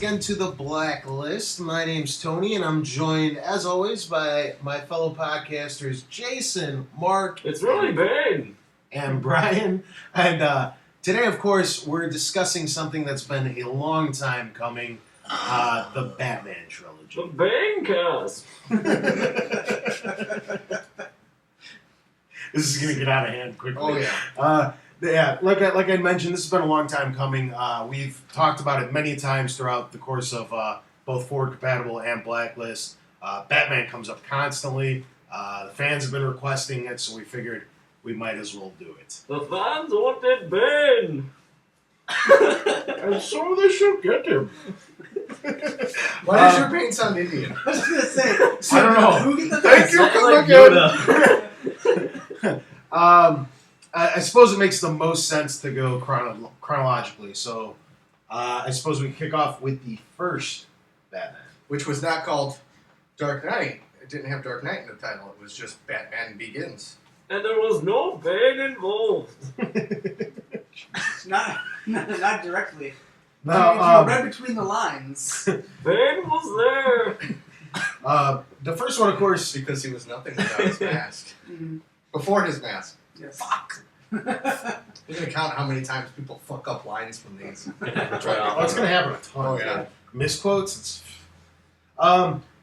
again to the Blacklist. My name's Tony, and I'm joined, as always, by my fellow podcasters Jason, Mark, It's really big, and Bryan. And today, of course, we're discussing something that's been a long time coming, the Batman trilogy. the Bang cast. This is going to get out of hand quickly. Oh, yeah. Yeah, like I mentioned, this has been a long time coming. We've talked about it many times throughout the course of both Forward Compatible and Blacklist. Batman comes up constantly. The fans have been requesting it, so we figured we might as well do it. The fans wanted Bane. And so they should get him. Why does your paint sound Indian? I was just gonna say. I don't know. Who get the Thank you, Like come again. I suppose it makes the most sense to go chronologically. So I suppose we kick off with the first Batman. Which was not called Dark Knight. It didn't have Dark Knight in the title. It was just Batman Begins. And there was no Bane involved. Not directly. Now, If you read between the lines. Bane was there. the first one, of course. Because he was nothing without his mask. Mm-hmm. Before his mask. Yes. Fuck! You're going to count how many times people fuck up lines from these. Oh, it's going to happen a ton. Oh, yeah. Misquotes. It's,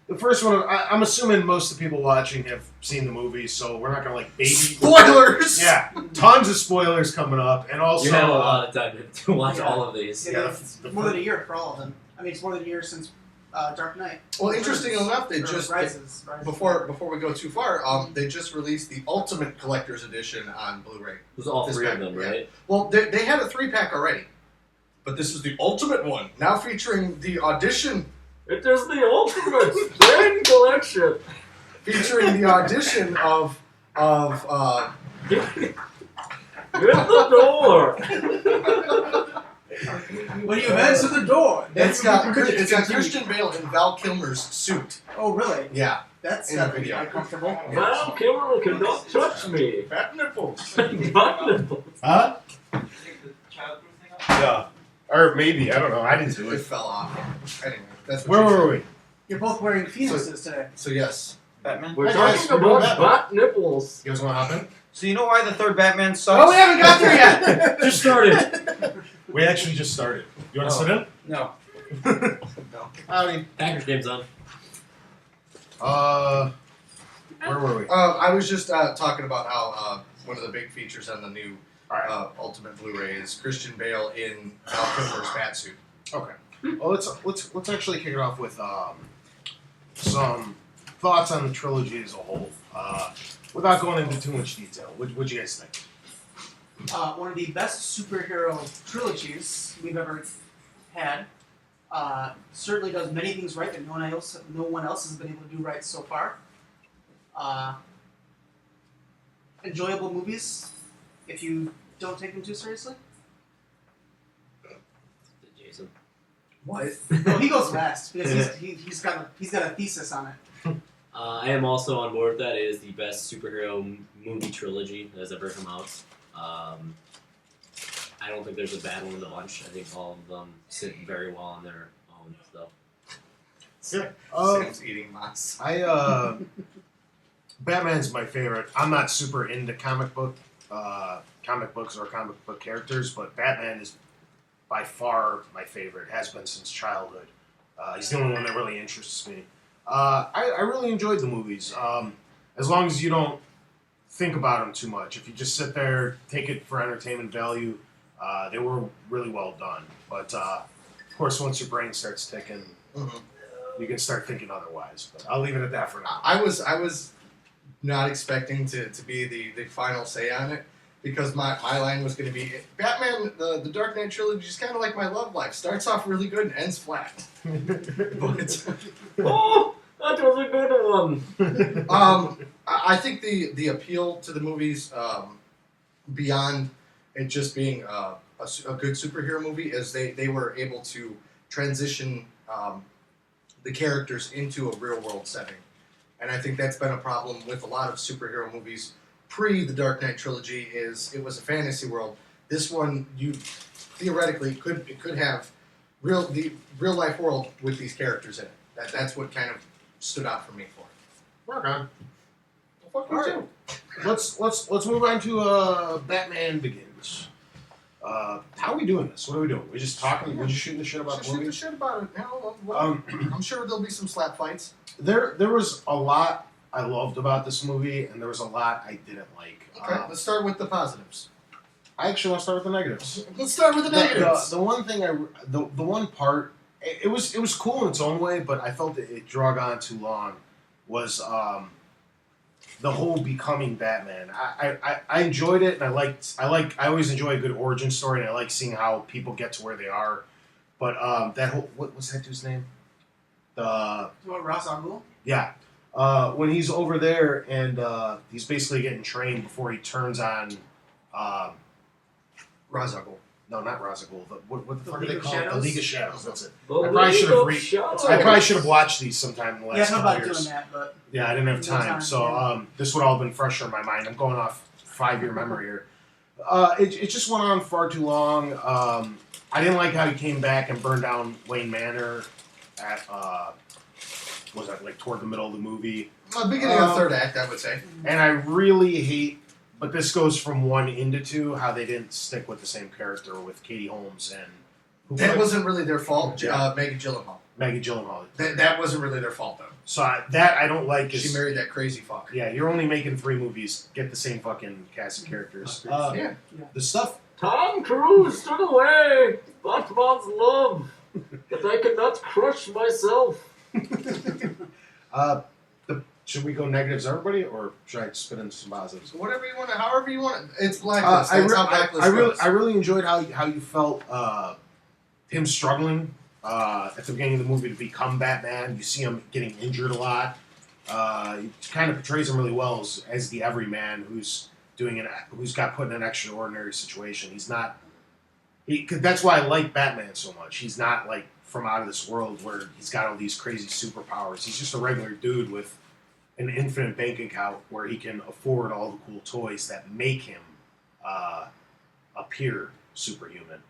the first one, I'm assuming most of the people watching have seen the movie, so we're not going to baby... Spoilers! Yeah, tons of spoilers coming up, and also... You have a lot of time to watch all of these. Yeah, it's more than a year for all of them. I mean, it's more than a year since Dark Knight. Well, interesting enough, they just... Rises. Before we go too far, they just released the Ultimate Collector's Edition on Bluray. It was all This three of pack, them, yeah. right? Well, they had a 3-pack already. But this is the Ultimate one. Now featuring the Audition... It is the ultimate Bane collection. Featuring the audition of Get the door. When you answer the door. it's got Christian Bale in Val Kilmer's suit. Oh, really? Yeah. That's In a video. uncomfortable. Val Kilmer cannot touch me. Fat nipples. Fat nipples. Huh? Yeah. Or maybe, I don't know. I didn't do It it. fell off. Anyway, that's what Where she were said. we? You're both wearing penises today. So yes. Batman. We're Hey, guys, talking we're about doing fat nipples. You guys want to hop in? So you know why the third Batman sucks? Oh, we haven't got there yet. Just started. We actually just started. You want to Oh. sit in? No. Howdy. Packers game's on. Where were we? I was just talking about how one of the big features on the new Alright. Ultimate Blu-ray is Christian Bale in Val Kilmer's fat suit. Okay. Well, let's actually kick it off with some thoughts on the trilogy as a whole, without going into too much detail. What'd you guys think? One of the best superhero trilogies we've ever had. Certainly does many things right that no one else has been able to do right so far. Enjoyable movies, if you don't take them too seriously. Jason. What? No, he goes last because he's got a thesis on it. I am also on board with that. It is the best superhero movie trilogy that has ever come out. I don't think there's a bad one in the bunch. I think all of them sit very well on their own stuff. Yeah. Sam's eating moss. Batman's my favorite. I'm not super into comic books or comic book characters, but Batman is by far my favorite. Has been since childhood. He's the only one that really interests me. I really enjoyed the movies. As long as you don't think about them too much. If you just sit there, take it for entertainment value, they were really well done. But of course, once your brain starts ticking, you can start thinking otherwise. But I'll leave it at that for now. I was not expecting to be the final say on it because my line was going to be Batman, the Dark Knight Trilogy is kind of like my love life. Starts off really good and ends flat. But Oh, that was a good one. I think the appeal to the movies beyond it just being a good superhero movie is they were able to transition the characters into a real world setting. And I think that's been a problem with a lot of superhero movies pre the Dark Knight Trilogy is it was a fantasy world. This one, you theoretically could have the real life world with these characters in it. That's what kind of stood out for me for it. Rock on. Well, fuck All you right. too. Let's move on to Batman Begins. How are we doing this? What are we doing? We just talking? We're just shooting the shit about the Shoot the movie? shit about it. Hell, well, I'm sure there'll be some slap fights. There was a lot I loved about this movie, and there was a lot I didn't like. Okay, let's start with the positives. I actually want to start with the negatives. Let's start with the negatives. The one thing the one part it was cool in its own way, but I felt it drug on too long. Was the whole becoming Batman. I enjoyed it, and I always enjoy a good origin story, and I like seeing how people get to where they are. But that whole what's that dude's name? What, Ra's al Ghul? Yeah. When he's over there and he's basically getting trained before he turns on. Ra's al Ghul. No, not Ra's al Ghul. What the fuck are League they of called? The Shadows? League of Shadows. That's it. The I probably should have League of Shadows. I probably should have watched these sometime in the Yeah, last I thought couple about years. doing that, but Yeah, I didn't have No time. time, So yeah. this would all have been fresher in my mind. I'm going off 5-year memory here. It just went on far too long. I didn't like how he came back and burned down Wayne Manor at was that like toward the middle of the movie. Beginning of the third act, I would say. And I really hate, but this goes from 1 into 2, how they didn't stick with the same character with Katie Holmes and That wasn't really their fault. Yeah. Maggie Gyllenhaal. Maggie Gyllenhaal. That wasn't really their fault, though. So I don't like. She married that crazy fuck. Yeah, you're only making 3 movies. Get the same fucking cast of characters. Yeah. The stuff. Tom Cruise stood away. Batman's love. That I cannot crush myself. Should we go negatives, everybody, or should I spit in some positives? Whatever you want to, however you want it. It's Blacklist. I That's how Blacklist goes. really enjoyed how you felt him struggling at the beginning of the movie to become Batman. You see him getting injured a lot. He kind of portrays him really well as the everyman who's got put in an extraordinary situation. He's not. That's why I like Batman so much. He's not like from out of this world where he's got all these crazy superpowers. He's just a regular dude with an infinite bank account where he can afford all the cool toys that make him appear superhuman.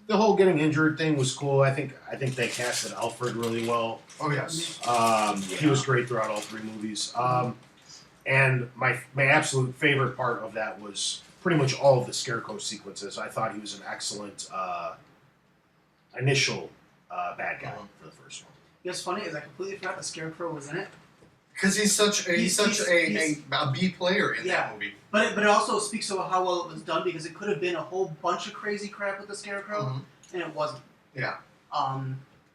The whole getting injured thing was cool. I think they casted Alfred really well. Oh, yes. He was great throughout all 3 movies. And my absolute favorite part of that was pretty much all of the Scarecrow sequences. I thought he was an excellent initial bad guy for the first one. you know what's funny is I completely forgot the Scarecrow was in it. Because he's such a B player in Yeah. that movie. But it also speaks of how well it was done because it could have been a whole bunch of crazy crap with the Scarecrow, Mhm. and it wasn't. Yeah.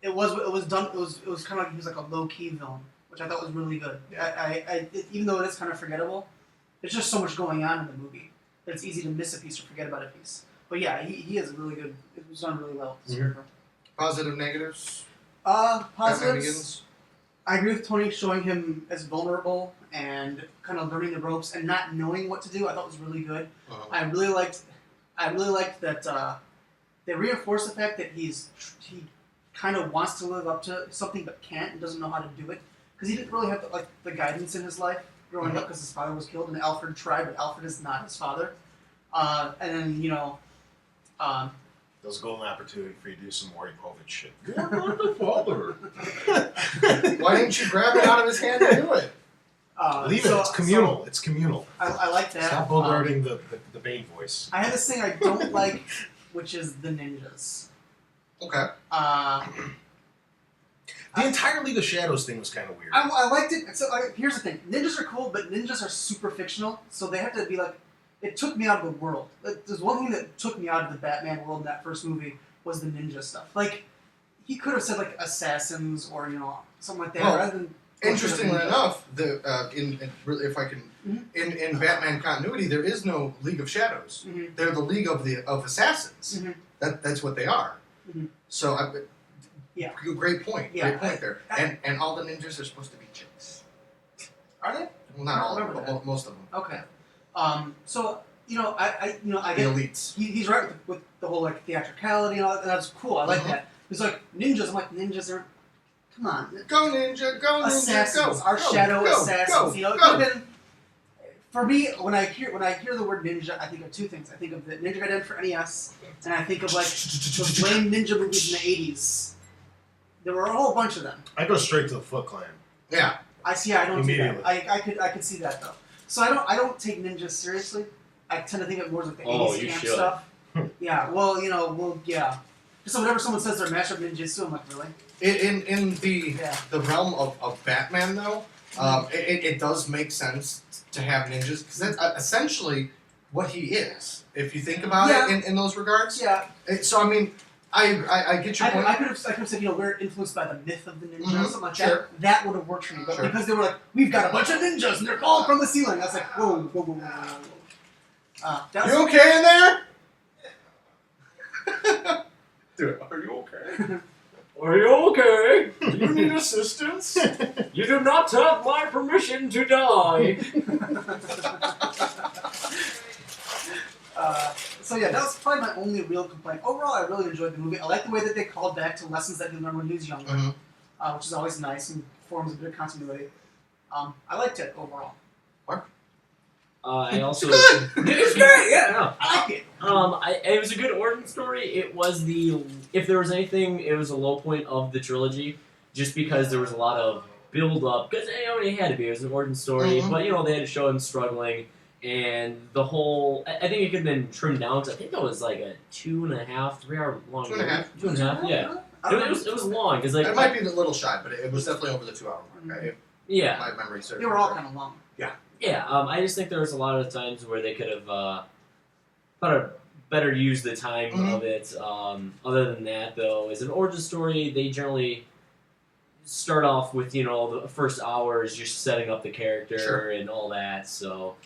It was done. It was kind of like he was like a low key villain, which I thought was really good. Even though it is kind of forgettable, there's just so much going on in the movie that it's easy to miss a piece or forget about a piece. But yeah, he is really good. It was done really well. The Scarecrow. Positive, negatives. Batman Positives. Begins. I agree with Tony showing him as vulnerable and kind of learning the ropes and not knowing what to do. I thought was really good. Uh-huh. I really liked that they reinforced the fact that he kind of wants to live up to something but can't and doesn't know how to do it because he didn't really have the guidance in his life growing up because his father was killed and Alfred tried, but Alfred is not his father. And then That was a golden opportunity for you to do some Maury Povich shit. You're not the father. Why didn't you grab it out of his hand and do it? Leave it. It's communal. It's communal. I like that. Stop bogarting the Bane voice. I have this thing I don't like, which is the ninjas. Okay. The entire League of Shadows thing was kind of weird. I liked it. So here's the thing: ninjas are cool, but ninjas are super fictional, so they have to be like. It took me out of the world. There's one thing that took me out of the Batman world in that first movie was the ninja stuff. Like he could have said like assassins or something like that Well, rather than. Interestingly enough, if I can, in Batman continuity, there is no League of Shadows. Mhm. They're the League of Assassins. Mhm. That's what they are. Mhm. So, Yeah. Great point. Yeah, Great point there. And all the ninjas are supposed to be chicks. Are they? Well, not I all of remember them, but most of them. Okay. So I The get elites. he's right with the whole like theatricality and all that. And that's cool. I like Mhm. that. It's like ninjas. I'm like ninjas are. Come on. Go ninja, go ninja, Assassins. go. Our go, shadow go, assassins. Go, It go. could have been For me, when I hear the word ninja, I think of two things. I think of the Ninja Gaiden for NES, and I think of like those lame ninja movies in the '80s. There were a whole bunch of them. I go straight to the Foot Clan. Yeah. I see. I don't do that. Immediately. I could see that though. So I don't take ninjas seriously. I tend to think of more as like the Oh, 80s you camp should. stuff. Yeah. Well, yeah. So whenever someone says they're master of ninjutsu, I'm like, really? In Yeah. the realm of Batman, though, it does make sense to have ninjas because that's essentially what he is. If you think about it in those regards. Yeah. So I mean, I get your point. I could have said, we're influenced by the myth of the ninja or something like Sure. that. That would have worked for me. But Sure. because they were like, we've got a bunch of ninjas and they're falling from the ceiling, I was like, whoa. That was, You okay in there? Dude, are you okay? Are you okay? Do you need assistance? You do not have my permission to die. So yeah, that was probably my only real complaint. Overall, I really enjoyed the movie. I like the way that they called back to lessons that he learned when he was younger, which is always nice and forms a bit of continuity. I liked it overall. I also. It's great, yeah. No. I like it. It was a good origin story. It was if there was anything, it was a low point of the trilogy, just because there was a lot of build up. Because it had to be. It was an origin story, but they had to show him struggling, and the whole. I think it could have been trimmed down to. I think that was like a 2.5, 3 hour long. 2.5. 2.5, yeah. It was long because It might be a little shy, but it was definitely over the 2 hour mark. Right? Yeah. My memory serves. They were all kind of long. Yeah, I just think there was a lot of times where they could have better use the time of it. Other than that, though, as an origin story, they generally start off with the first hour is just setting up the character and all that. So,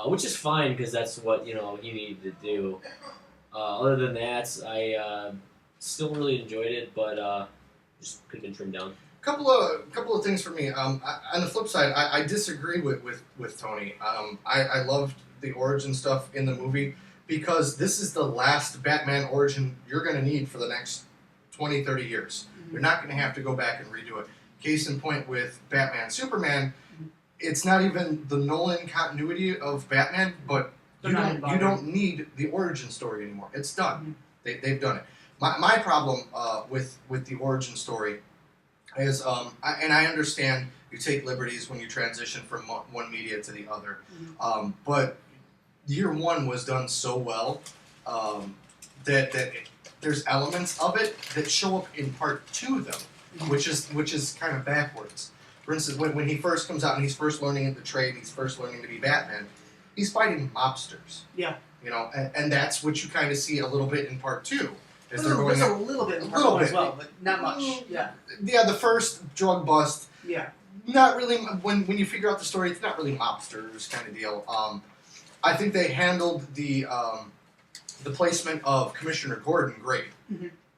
which is fine because that's what he needed to do. Other than that, I still really enjoyed it, but just could have been trimmed down. Couple of things for me. On the flip side, I disagree with Tony. I loved the origin stuff in the movie because this is the last Batman origin you're going to need for the next 20, 30 years. You're not going to have to go back and redo it. Case in point with Batman Superman, it's not even the Nolan continuity of Batman, but you don't need the origin story anymore. It's done. They've done it. My problem with the origin story is, and I understand you take liberties when you transition from one media to the other, but year one was done so well that there's elements of it that show up in part two, though, which is kind of backwards. For instance, when he first comes out and he's first learning the trade, he's first learning to be Batman, he's fighting mobsters. Yeah. And that's what you kind of see a little bit in part two. There's a little bit in part one as well, but not much. Yeah. Yeah, the first drug bust. Yeah. Not really. When you figure out the story, it's not really mobsters kind of deal. I think they handled the placement of Commissioner Gordon great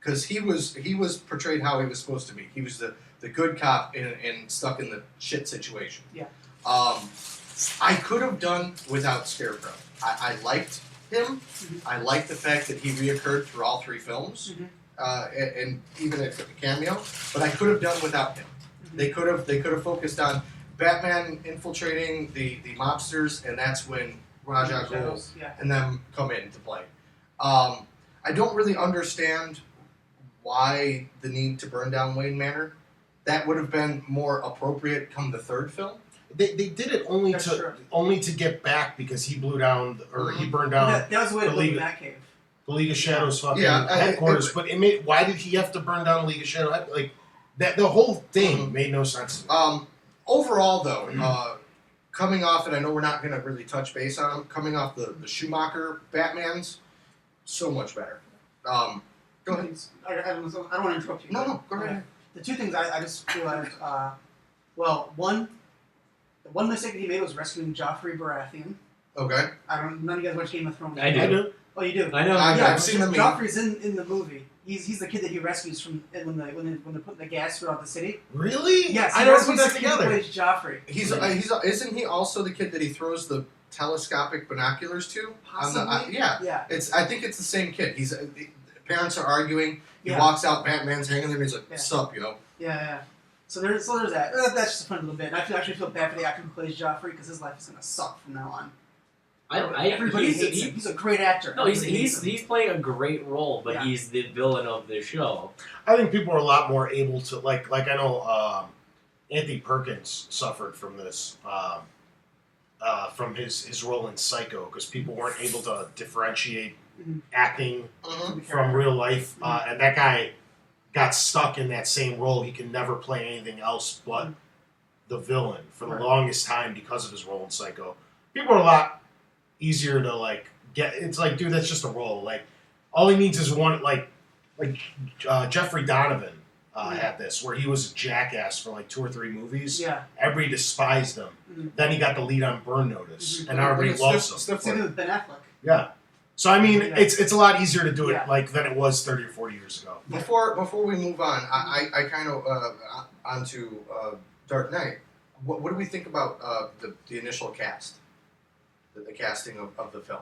because he was portrayed how he was supposed to be. He was the good cop and stuck in the shit situation. Yeah. I could have done without Scarecrow. I liked him. I liked the fact that he reoccurred through all three films, and even a cameo. But I could have done without him. They could have focused on Batman infiltrating the mobsters, and that's when Ra's al Ghul and them come into play. I don't really understand why the need to burn down Wayne Manor. That would have been more appropriate come the third film. They did it only to get back because he blew down he burned down That was the way it looked in that cave. the League of Shadows fucking headquarters. But why did he have to burn down the League of Shadows? Like that, the whole thing made no sense. Overall, though, coming off, and I know we're not going to really touch base on them, coming off the Schumacher Batmans, so much better. Go ahead. I don't want to interrupt you. No, go ahead. The two things I just realized, the one mistake that he made was rescuing Joffrey Baratheon. Okay. None of you guys watch Game of Thrones. I do. Oh, you do? I know. I've seen the Joffrey's in the movie. He's the kid that he rescues from when they're putting the gas throughout the city. Really? Yes. I never put that together. Plays Joffrey. Isn't he also the kid that he throws the telescopic binoculars to? Possibly. Yeah. I think it's the same kid. Parents are arguing. He walks out. Batman's hanging there. And he's like, "Sup, yo." Yeah. So there's that. That's just a fun little bit. And I actually feel bad for the actor who plays Joffrey because his life is gonna suck from now on. Everybody hates him. He's a great actor. No, he's playing a great role, but Yeah. he's the villain of the show. I think people are a lot more able to like I know Anthony Perkins suffered from this from his role in Psycho because people weren't able to differentiate acting from real life, and that guy got stuck in that same role. He can never play anything else but the villain for the longest time because of his role in Psycho. People are a lot easier to like get. It's like, dude, that's just a role. Like, all he needs is one. Like Jeffrey Donovan had this, where he was a jackass for like 2 or 3 movies. Yeah. Everybody despised him. Then he got the lead on Burn Notice, and everybody loves him. Same with Ben Affleck. Yeah. So I mean, it's a lot easier to do it Yeah. like than it was 30 or 40 years ago. Before we move on, I kind of onto Dark Knight. What do we think about the initial cast, the casting of the film?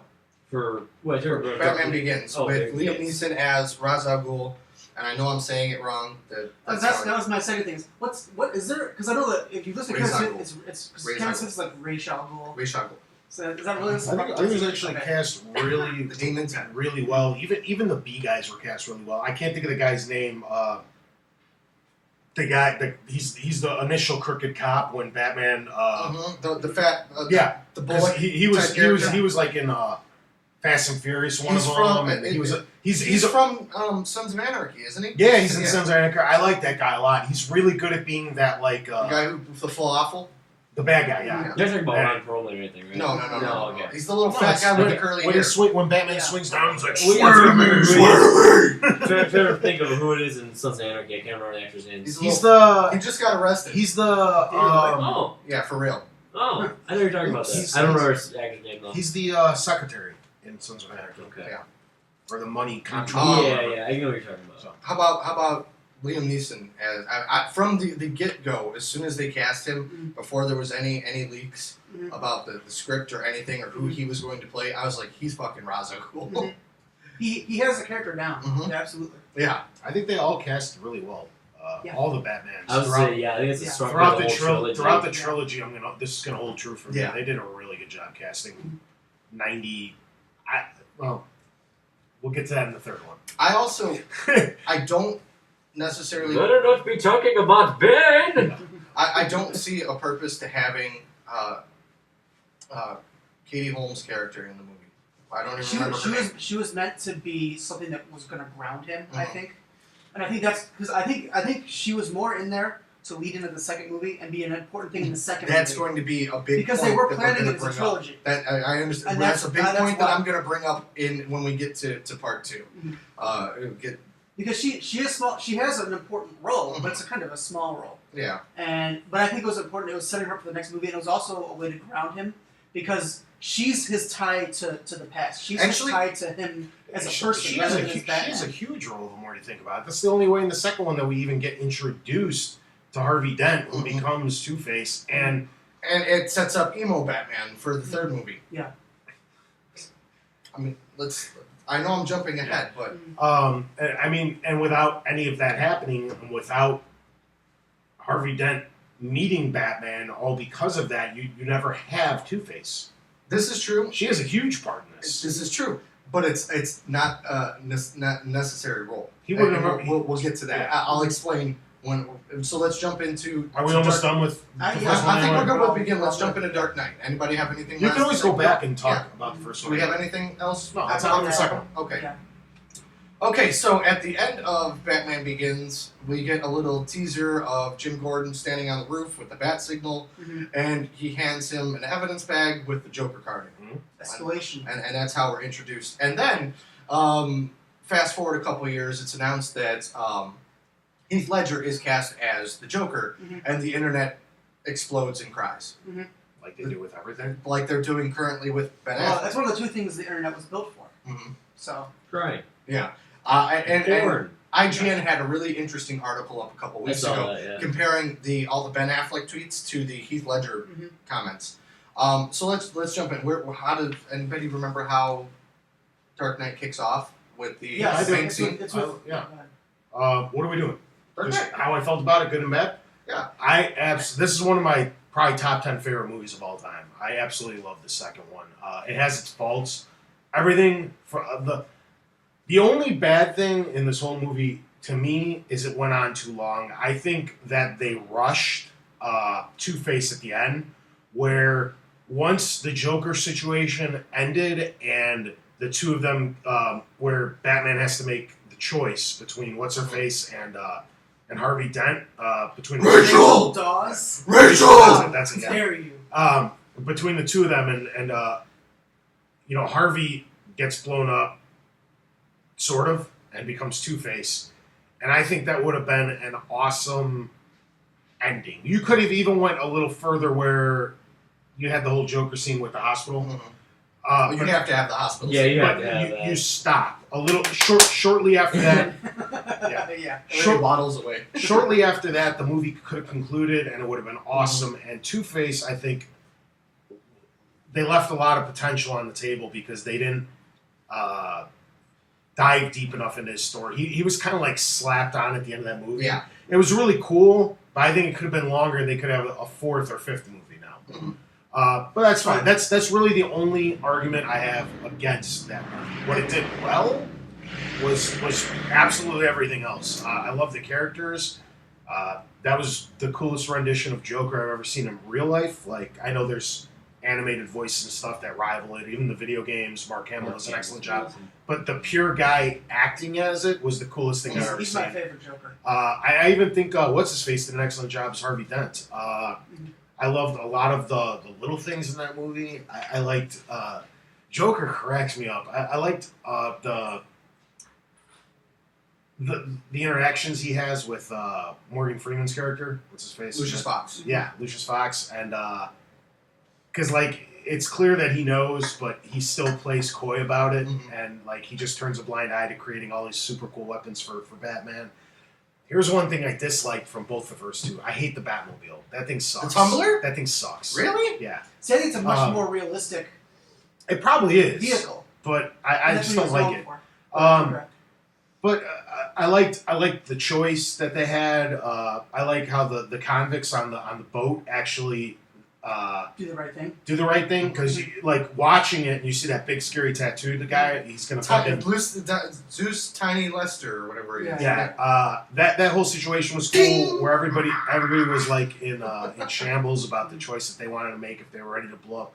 For what? Batman Begins with Liam Neeson as Ra's al Ghul, and I know I'm saying it wrong. That was my second thing. What is there? Because I know that if you listen to Ra's al Kevin Ghul. Smith, it's Kevin Smith's like Ra's al Ghul. Ra's al Ghul. So is that really? I think it was actually cast really, The Demons. really well. Even the B guys were cast really well. I can't think of the guy's name. The guy, he's the initial crooked cop when Batman. The fat. Yeah, The because bullet. he was like in Fast and Furious one He's of from- them. And He's from Sons of Anarchy, isn't he? yeah, he's in Sons of Anarchy. I like that guy a lot. He's really good at being that like The guy who with the falafel. the bad guy. Yeah. You're talking about Yeah. Ron Perlman or anything, right? No. Okay. He's the little No, fat it's guy with the when- curly when, hair. when Batman swings down, he's like, Well, swear to me, swear to me. Trying to think of who it is in Sons of Anarchy. I can't remember the actor's name. He's He's He the just got arrested. Oh, Yeah, for real. I know you're talking about that. He's- I don't remember his actor's name though. he's the secretary in Sons of Anarchy. Okay. Yeah. Or the money contract. Yeah, I know what you're talking about. So, How about Liam Neeson as from the get go? As soon as they cast him, before there was any leaks about the script or anything or who he was going to play, I was like, he's fucking Ra's al Ghul. He has the character down. Mhm. Yeah, absolutely. Yeah. I think they all cast really well. Yeah. All the Batmans. I would say, I think it's a strong Throughout the trilogy. throughout the trilogy, this is gonna hold true for me. Yeah. They did a really good job casting. 90. We'll get to that in the third one. I also I don't necessarily Better not be talking about Ben! I don't see a purpose to having Katie Holmes' character in the movie. I don't even remember her name. She was meant to be something that was going to ground him, I Mhm. think, and I think that's because I think she was more in there to lead into the second movie and be an important thing in the second That's movie. going to be a big Because point they were that planning they're it going as to a bring up. trilogy. That I understand. And That's a big that's point that why- I'm going to bring up in when we get to part 2. Mhm. Because she is small. She has an important role, but it's a kind of a small role. Yeah. But I think it was important. It was setting her up for the next movie, and it was also a way to ground him because she's his tie to the past. She's Actually- his tie to him as a person She has rather a, than as she Batman. has a huge role the more you think about it. That's the only way in the second one that we even get introduced to Harvey Dent, who Mhm. becomes Two-Face, and And it sets up emo Batman for the third movie. Yeah. I mean, I know I'm jumping ahead, but and without any of that happening, and without Harvey Dent meeting Batman, all because of that, you never have Two-Face. this is true. She has a huge part in this. This is true, but it's not not necessary role. He wouldn't And have- we'll get to that. Yeah. I'll explain when. So let's jump into. Are we almost done with the I- first yeah, one? I think we're anyway? good with Begin. Let's jump into Dark Knight. Anybody have anything? You last can always to say? go back and talk Yeah. about the first Do one. we have anything else? No, that's on the second one. Okay. Yeah. Okay, so at the end of Batman Begins, we get a little teaser of Jim Gordon standing on the roof with the bat signal, Mhm. and he hands him an evidence bag with the Joker card in it. Escalation. And that's how we're introduced. And then, fast forward a couple years, it's announced that Heath Ledger is cast as the Joker, Mhm. and the internet explodes and cries, Like they do with everything. like they're doing currently with Ben Well, Affleck. that's one of the two things the internet was built for. Mhm. So Right. Yeah. And Porn. IGN had a really interesting article up a couple I weeks saw ago that, yeah. comparing all the Ben Affleck tweets to the Heath Ledger Mhm. comments. So let's jump in. How did anybody remember how Dark Knight kicks off with the yeah, I do. bank scene? it's with, yeah. What are we doing? Dark Just Knight. how I felt about it, good and bad. Yeah. This is one of my probably top 10 favorite movies of all time. I absolutely love the second one. It has its faults. Everything for the only bad thing in this whole movie to me is it went on too long. I think that they rushed Two-Face at the end, where once the Joker situation ended and the two of them, where Batman has to make the choice between What's-Her-Face and Harvey Dent, between Rachel! Dawes. Rachel! That's it. Yeah. Dare you? Between the two of them, and Harvey gets blown up, sort of, and becomes Two-Face. And I think that would have been an awesome ending. You could have even went a little further where you had the whole Joker scene with the hospital. Mm-hmm. You have to have the hospital. Yeah, you have But to have that. you stop a little shortly after that. Yeah. Short waddles away. Shortly after that, the movie could have concluded, and it would have been awesome. And Two-Face, I think, they left a lot of potential on the table because they didn't dive deep enough into his story. He was kind of like slapped on at the end of that movie. Yeah. It was really cool, but I think it could have been longer. They could have a fourth or fifth movie now. Mm-hmm. But that's fine. That's really the only argument I have against that movie. What it did well was absolutely everything else. I love the characters. That was the coolest rendition of Joker I've ever seen in real life. Like, I know there's animated voices and stuff that rival it. Even the video games, Mark Hamill does an excellent job. But the pure guy acting as it was the coolest thing I've ever He's seen. my favorite Joker. I even think What's-His-Face did an excellent job as Harvey Dent. I loved a lot of the little things in that movie. I liked Joker cracks me up. I liked the interactions he has with Morgan Freeman's character. What's his face? Lucius Fox. Yeah, Lucius Fox, and because like it's clear that he knows, but he still plays coy about it, and like he just turns a blind eye to creating all these super cool weapons for Batman. Here's one thing I disliked from both the first two. I hate the Batmobile. That thing sucks. The Tumbler? That thing sucks. Really? Yeah. See, I think it's a much more realistic It probably is. vehicle. But I just don't like it. Correct. But I liked the choice that they had. I like how the convicts on the boat actually Do the right thing. do the right thing, because like watching it and you see that big scary tattoo. The guy, he's gonna fucking Zeus Tiny Lester or whatever he is. yeah. That whole situation was cool, where everybody was like in shambles about the choice that they wanted to make, if they were ready to blow up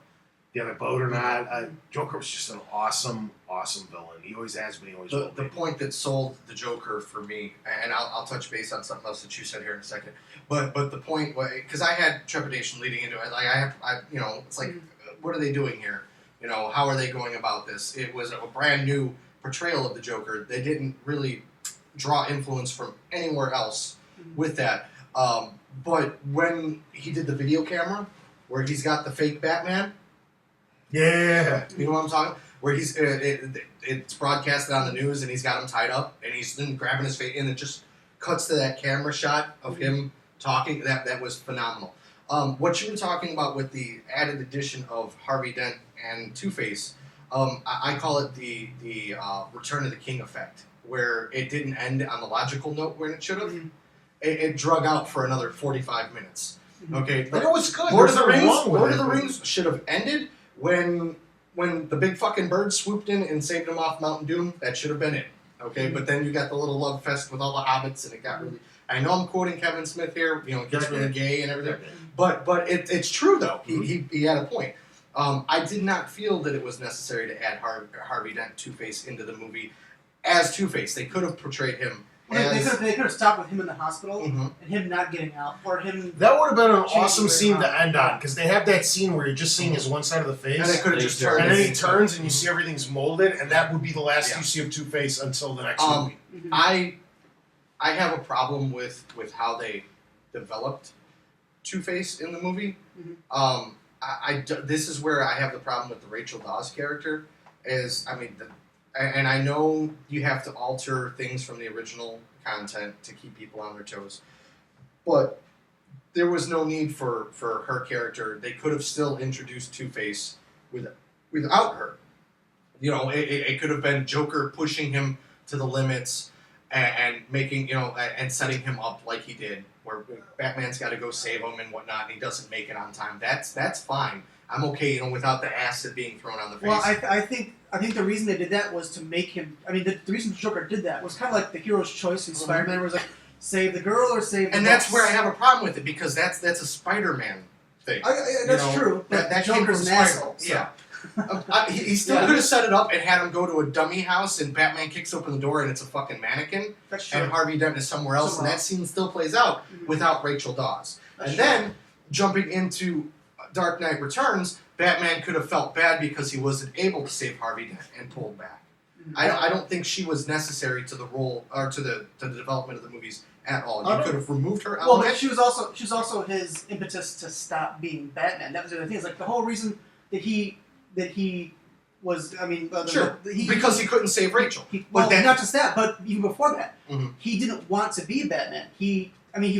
the other boat or not. Joker was just an awesome villain. He always has been. He always will The be. point that sold the Joker for me, and I'll touch base on something else that you said here in a second. But the point, because I had trepidation leading into it. Like I it's like, what are they doing here? How are they going about this? It was a brand new portrayal of the Joker. They didn't really draw influence from anywhere else with that. But when he did the video camera, where he's got the fake Batman. Yeah. You know what I'm talking? Where he's it's broadcasted on the news, and he's got him tied up, and he's then grabbing his face, and it just cuts to that camera shot of him talking. That was phenomenal. What you were talking about with the added addition of Harvey Dent and Two-Face, I call it the Return of the King effect, where it didn't end on the logical note when it should have. It drug out for another 45 minutes. Okay, But it was good. Lord of There's the nothing Rings. wrong with Lord it. of the Rings should have ended when the big fucking bird swooped in and saved him off Mountain Doom. That should have been it. Okay, but then you got the little love fest with all the hobbits, and it got really. I know I'm quoting Kevin Smith here. It gets really gay and everything, but it's true though. He had a point. I did not feel that it was necessary to add Harvey Dent Two-Face into the movie as Two-Face. They could have portrayed him. They could have stopped with him in the hospital Mhm. and him not getting out, or him. That would have been an Changing awesome it scene to around. end on, because they have that scene where you're just seeing his one side of the face, And they could have just turned. and then he it. turns and you see everything's molded, and that would be the last Yeah. you see of Two-Face until the next movie. I have a problem with how they developed Two-Face in the movie. This is where I have the problem with the Rachel Dawes character. And I know you have to alter things from the original content to keep people on their toes, but there was no need for her character. They could have still introduced Two-Face without her. It could have been Joker pushing him to the limits, and making and setting him up like he did, where Batman's got to go save him and whatnot, and he doesn't make it on time. That's fine. I'm okay, without the acid being thrown on the face. Well, I think the reason they did that was to make him. I mean, the reason Joker did that was kind of like the hero's choice in Spider-Man, where it's like save the girl or save the and boss. that's where I have a problem with it, because that's a Spider-Man thing. That's true. But That came Joker's from an Spider- asshole. So. Yeah. He still could have set it up and had him go to a dummy house, and Batman kicks open the door and it's a fucking mannequin, That's true. and Harvey Dent is somewhere else, and that scene still plays out without Rachel Dawes. That's And true. then, jumping into Dark Knight Returns, Batman could have felt bad because he wasn't able to save Harvey Dent and pulled back. I don't think she was necessary to the role or to the development of the movies at all. You could have removed her Well, element. but she was also his impetus to stop being Batman. That was the other thing. It's like the whole reason that he was. I mean, because he couldn't save Rachel. Well, not just that, but even before that, Mhm. he didn't want to be Batman. He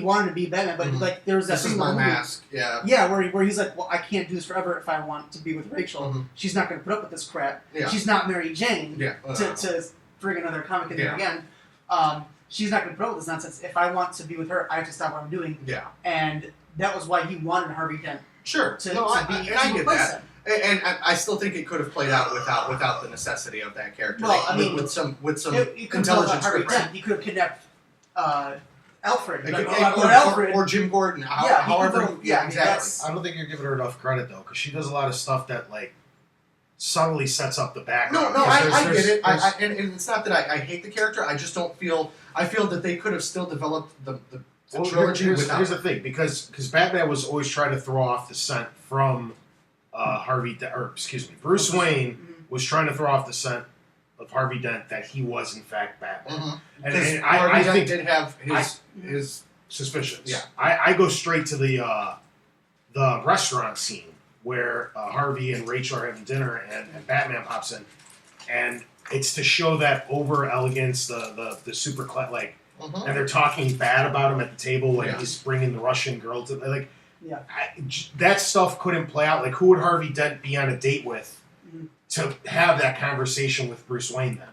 wanted to be Batman, but Mhm. like there was that This is thing my in the movie- mask. Yeah. Yeah, where he's like, well, I can't do this forever if I want to be with Rachel. Mhm. She's not going to put up with this crap. Yeah. She's not Mary Jane. Yeah. To bring another comic in there Yeah. again. She's not going to put up with this nonsense. If I want to be with her, I have to stop what I'm doing. Yeah. And that was why he wanted Harvey Dent Sure. to No, be I to get replace that. him. And I still think it could have played out without the necessity of that character. Well, I mean, with some It could have been intelligent Harvey script. Dent. He could have kidnapped Alfred. It Like, could- or Alfred. or Jim Gordon. Yeah, he However, could have- yeah, exactly. I don't think you're giving her enough credit though, because she does a lot of stuff that like subtly sets up the background. No, Because I get it. there's- And it's not that I hate the character. I just don't feel. I feel that they could have still developed the Well, trilogy here's without. the thing, because Batman was always trying to throw off the scent from Bruce Wayne was trying to throw off the scent of Harvey Dent that he was in fact Batman. Mhm. And, Because and Harvey I Dent think did have his suspicions. Yeah. I go straight to the restaurant scene where Harvey and Rachel are having dinner and Batman pops in, and it's to show that over elegance, the super Mhm. and they're talking bad about him at the table when Yeah. he's bringing the Russian girl to Yeah. that stuff couldn't play out. Like, who would Harvey Dent be on a date with to have that conversation with Bruce Wayne then?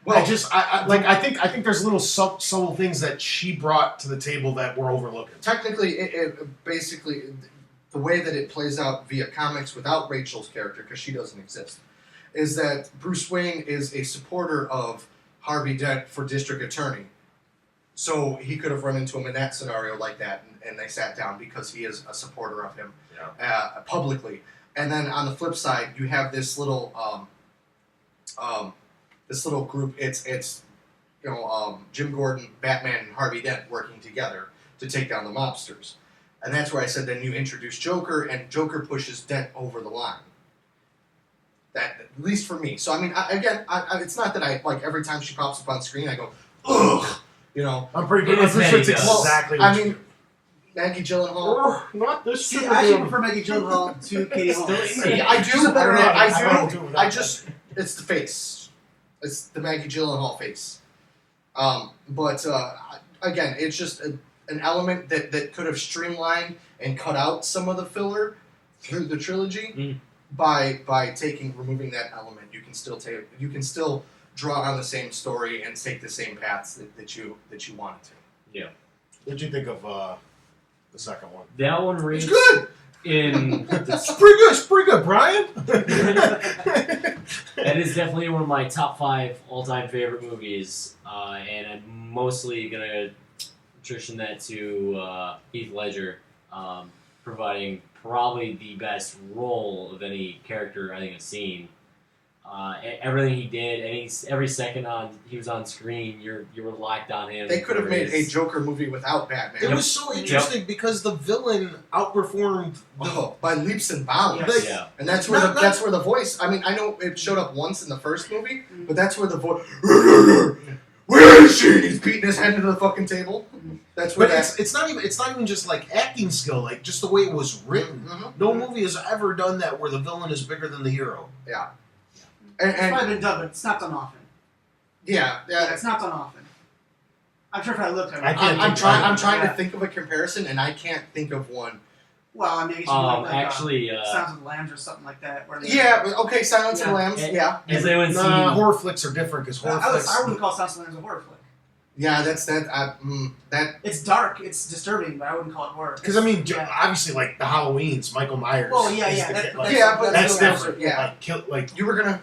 Well, I think there's little subtle things that she brought to the table that we're overlooking. technically, it basically the way that it plays out via comics without Rachel's character, because she doesn't exist, is that Bruce Wayne is a supporter of Harvey Dent for district attorney. So he could have run into him in that scenario like that, and they sat down because he is a supporter of him publicly. And then on the flip side, you have this little group. It's Jim Gordon, Batman, and Harvey Dent working together to take down the mobsters. And that's where I said then you introduce Joker, and Joker pushes Dent over the line. That, at least for me. So I mean, it's not that I like every time she pops up on screen, I go, ugh. I'm pretty good. It is I'm pretty sure it's Maggie, exactly I what you mean, Maggie Gyllenhaal. not this See, I actually prefer Maggie Gyllenhaal to Katie Holmes. Yeah, I do. She's a better actress. I just, it's the face. It's the Maggie Gyllenhaal face. But again, it's just an element that could have streamlined and cut out some of the filler through the trilogy by removing that element. You can still draw on the same story and take the same paths that you wanted to. What did you think of the second one? That one It's reads good. in. It's pretty good, Bryan. That is definitely one of my top 5 all-time favorite movies, and I'm mostly gonna attrition that to Heath Ledger, providing probably the best role of any character I think I've seen. Everything he did, every second he was on screen, you were locked on him. They could have for made a his- Joker movie without Batman. It was so interesting because the villain outperformed By leaps and bounds. Yes. Yeah. And that's where Not- that's where the voice. I mean, I know it showed up once in the first movie, but that's where the voice. Where is she? He's beating his head into the fucking table. That's where But it's not even just like acting skill, like just the way it was written. Mhm. No movie has ever done that where the villain is bigger than the hero. Yeah. It's And probably been done, but it's not done often. yeah, It's not done often. I'm sure if I looked at it, I can't I'm think trying Yeah. to think of a comparison, and I can't think of one. well, I mean, it's like Actually, Sounds of the Lambs or something like that. Where they, Yeah, okay, Silence of the Yeah. Lambs. Yeah. has anyone seen? Horror flicks are different because horror flicks. I wouldn't call Sounds of the Lambs a horror flick. Yeah, that. It's dark. It's disturbing, but I wouldn't call it horror. Because I mean, Yeah. obviously, like the Halloween's, Michael Myers. Well, yeah, is yeah, the that- kid, like, Yeah, but that's those are- different. yeah. Like You were gonna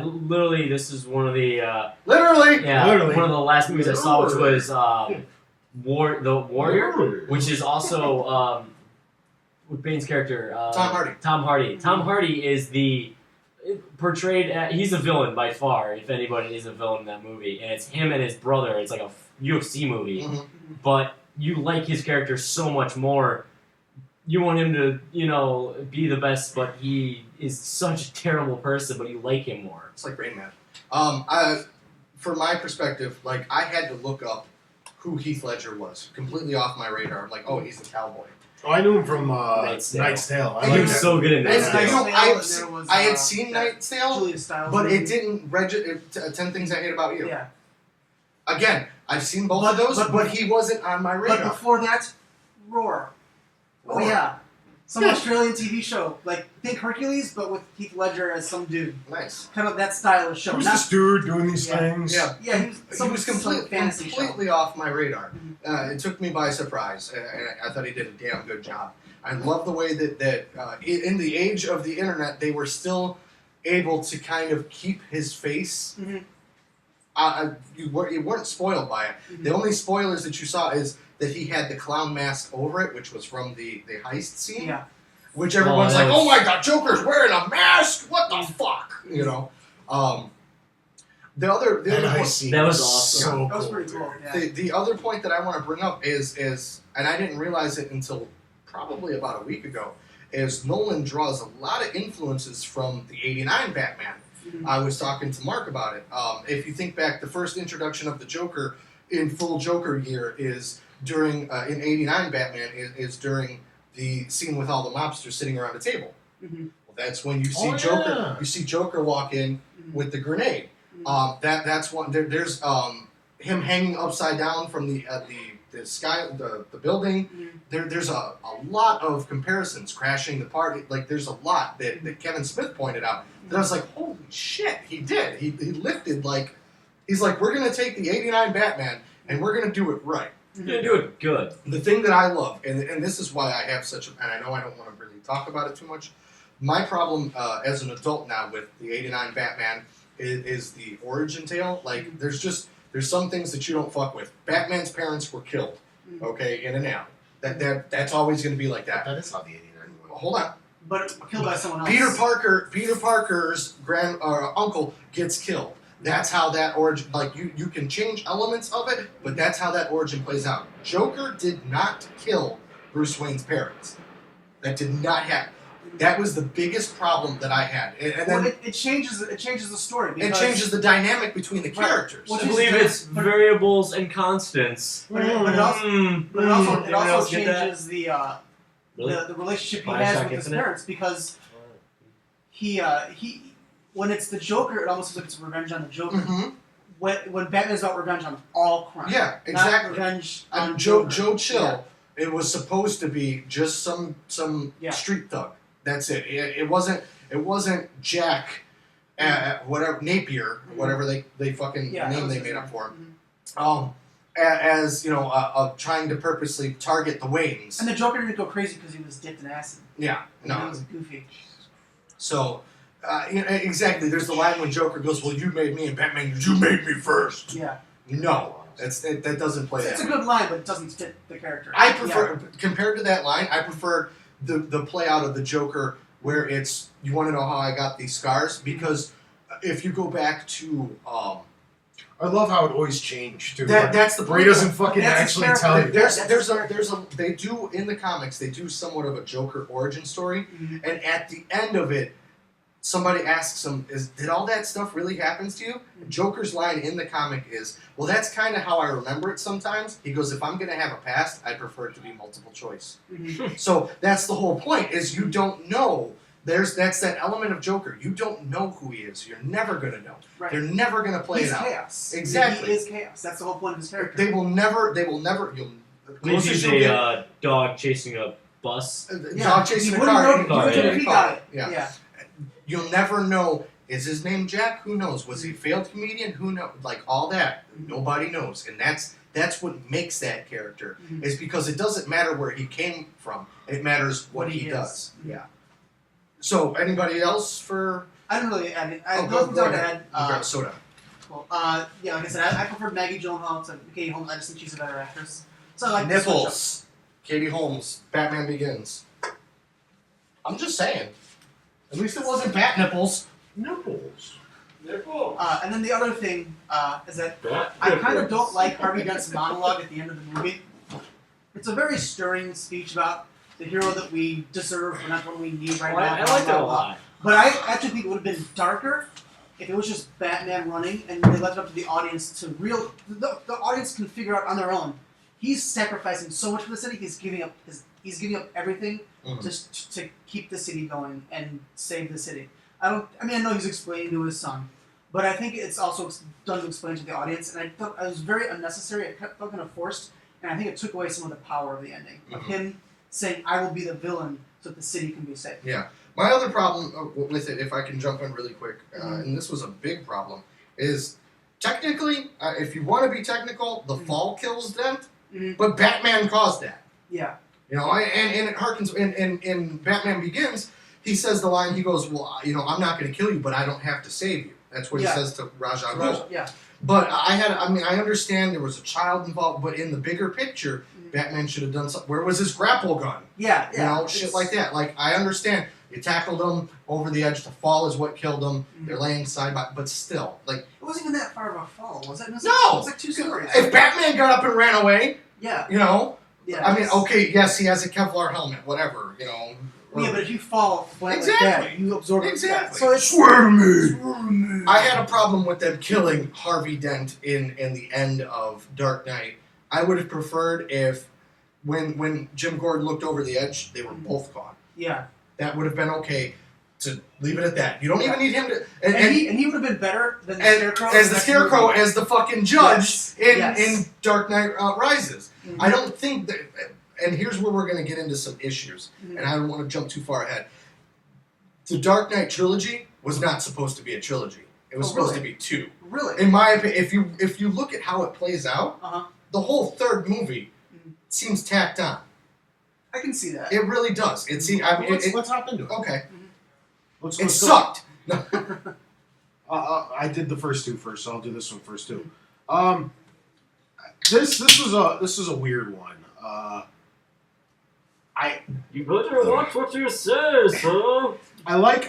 Literally, this is one of the literally. Literally. one of the last movies I saw, which was the Warrior, which is also with Bane's character Tom Hardy. Tom Hardy. Tom Hardy is the portrayed. He's a villain by far. If anybody is a villain in that movie, and it's him and his brother. It's like a UFC movie, Mhm. but you like his character so much more. You want him to, be the best, but he is such a terrible person. But you like him more. It's like Rain Man. From my perspective, like I had to look up who Heath Ledger was, completely off my radar. I'm like, oh, he's the cowboy. Oh, I knew him from Knight's Tale. Knight's Tale. I And He like was that. so good in And, that. It's you know, Knight's I Tale, had, and there was, I had seen that Knight's Tale, Julia Stiles but movie. it didn't register. 10 Things I Hate About You. Yeah. Again, I've seen both But- of those, but- but he wasn't on my But radar. before that, Roar. Oh Roar. yeah. Some Australian TV show. Like, think Hercules, but with Heath Ledger as some dude. Nice. Kind of that style of show. Who's Not- this dude doing these Yeah. things? Yeah. yeah, he was, He was some fantasy completely off my radar. Mhm. It took me by surprise, and I thought he did a damn good job. I love the way that in the age of the internet, they were still able to kind of keep his face. Mhm. You weren't spoiled by it. Mhm. The only spoilers that you saw is that he had the clown mask over it, which was from the heist scene. Yeah. Which everyone's that like, was- "Oh my god, Joker's wearing a mask! What the fuck?" You know. The other That point- heist scene That was was awesome. so That was cool, pretty dude. cool. Yeah. the other point that I want to bring up is, and I didn't realize it until probably about a week ago, is Nolan draws a lot of influences from the '89 Batman. Mhm. I was talking to Mark about it. If you think back, the first introduction of the Joker in full Joker gear is during in '89 Batman is during the scene with all the mobsters sitting around a table. Mhm. Well, that's when you see Oh, Joker. yeah. You see Joker walk in Mhm. with the grenade. Mhm. That's one. There's him hanging upside down from the sky, the building. Mhm. There's a lot of comparisons. Crashing the party, like there's a lot that Kevin Smith pointed out. That I was like, holy shit, he did. He lifted like he's like, we're gonna take the '89 Batman and we're gonna do it right. You're gonna do it good. The thing that I love, and this is why I have such a, and I know I don't want to really talk about it too much. My problem as an adult now with the '89 Batman is the origin tale. Like, there's some things that you don't fuck with. Batman's parents were killed, okay, in an alley. That's always going to be like that. That is how the '89 went. Hold on. But killed by someone else. Peter Parker's uncle gets killed. That's how that origin, like, you can change elements of it, but that's how that origin plays out. Joker did not kill Bruce Wayne's parents. That did not happen. That was the biggest problem that I had. And Well, then it changes the story. it Because, changes the dynamic between the Right. characters. Well, I believe it's but- variables and constants. But it also Anyone it also else get that? changes the Really? the relationship he Bioshock has with his Infinite? parents because he when it's the Joker, it almost looks like it's revenge on the Joker. Mhm. When Batman's about revenge on all crime, Yeah, not exactly. revenge on And Joe Joker. Chill, it was supposed to be just some Yeah. street thug. That's it. It wasn't Jack, whatever Napier, whatever they fucking Yeah, that name was they his made name. up for him. Mhm. As you know, trying to purposely target the Waynes. And the Joker didn't go crazy because he was dipped in acid. Yeah, That no. was goofy. So, exactly. There's the line when Joker goes, "Well, you made me," and Batman, "You made me first." Yeah, No, that doesn't play it's that a way. good line, but it doesn't fit the character. I prefer, compared to that line, I prefer the play out of the Joker where it's, you want to know how I got these scars? Because if you go back to, I love how it always changed too. that's the where he point. doesn't fucking That's his actually tell character. you. They do, in the comics, they do somewhat of a Joker origin story, Mhm. and at the end of it, somebody asks him, did all that stuff really happen to you? Joker's line in the comic is, well, that's kind of how I remember it sometimes. He goes, if I'm going to have a past, I prefer it to be multiple choice. Mhm. So that's the whole point, is you don't know. That's that element of Joker. You don't know who he is. You're never going to know. Right. They're never going to play He's it out. chaos. Exactly. He is chaos. That's the whole point of his character. They will never, you'll, the Maybe closest you'll a get, dog chasing a bus. dog chasing he a wouldn't car. know he car, if wouldn't he car. got it. Yeah. Yeah. You'll never know Is his name Jack? Who knows? Was he a failed comedian? Who knows? Like all that, nobody knows, and that's what makes that character is because it doesn't matter where he came from; it matters what he does. Yeah. So, anybody else for? I don't really add. I go don't ahead. add. Grab a soda. Well, yeah, like I said, I preferred Maggie Gyllenhaal to Katie Holmes. I just think she's a better actress. So I like the switch up. Nipples. Katie Holmes. Batman Begins. I'm just saying. At least it wasn't bat nipples. Nipples. And then the other thing is that Bat I kind of nipples. don't like Harvey Dent's monologue at the end of the movie. It's a very stirring speech about the hero that we deserve, but not what we need right Well, now. I like that a lot. But I actually think it would have been darker if it was just Batman running and they left it up to the audience to the audience can figure out on their own. He's sacrificing so much for the city. He's giving up everything just to keep the city going and save the city. I know he's explaining to his son, but I think it's also done to explain to the audience, and I thought it was very unnecessary. It felt kind of forced, and I think it took away some of the power of the ending of him saying, "I will be the villain so that the city can be saved." Yeah. My other problem with it, if I can jump in really quick, and this was a big problem, is technically, if you want to be technical, the fall kills Dent, but Batman caused that. Yeah. You know, and it harkens in Batman Begins. He says the line. He goes, "Well, you know, I'm not going to kill you, but I don't have to save you." That's what he says to Ra's al Ghul. Yeah. But I understand there was a child involved, but in the bigger picture, Batman should have done something. Where was his grapple gun? Yeah. You know, shit like that. Like, I understand. You tackled him over the edge. The fall is what killed him. They're laying side by, but still, like, it wasn't even that far of a fall, was it? No! It was like 2 stories. if Batman got up and ran away, Yeah. you know, Yeah. I mean, okay, yes, he has a Kevlar helmet, whatever, you know. Yeah, but if you fall flat Exactly. like that, you absorb it. Exactly. So it's Swear to me. I had a problem with them killing Harvey Dent in the end of Dark Knight. I would have preferred if, when Jim Gordon looked over the edge, they were both gone. Yeah. That would have been okay to leave it at that. You don't even need him to. And he would have been better than the Scarecrow. As the Scarecrow, as the fucking judge Yes. in Dark Knight Rises. Mhm. I don't think that. And here's where we're going to get into some issues, and I don't want to jump too far ahead. The Dark Knight Trilogy was not supposed to be a trilogy. It was supposed to be 2. Really? In my opinion, if you look at how it plays out, Uh-huh. the whole third movie seems tacked on. I can see that. It really does. It seems. I mean, Let's hop into it. okay. Let's It go. sucked. I did the first 2 first, so I'll do this one first too. This was a weird one. You better watch what you say, son. I like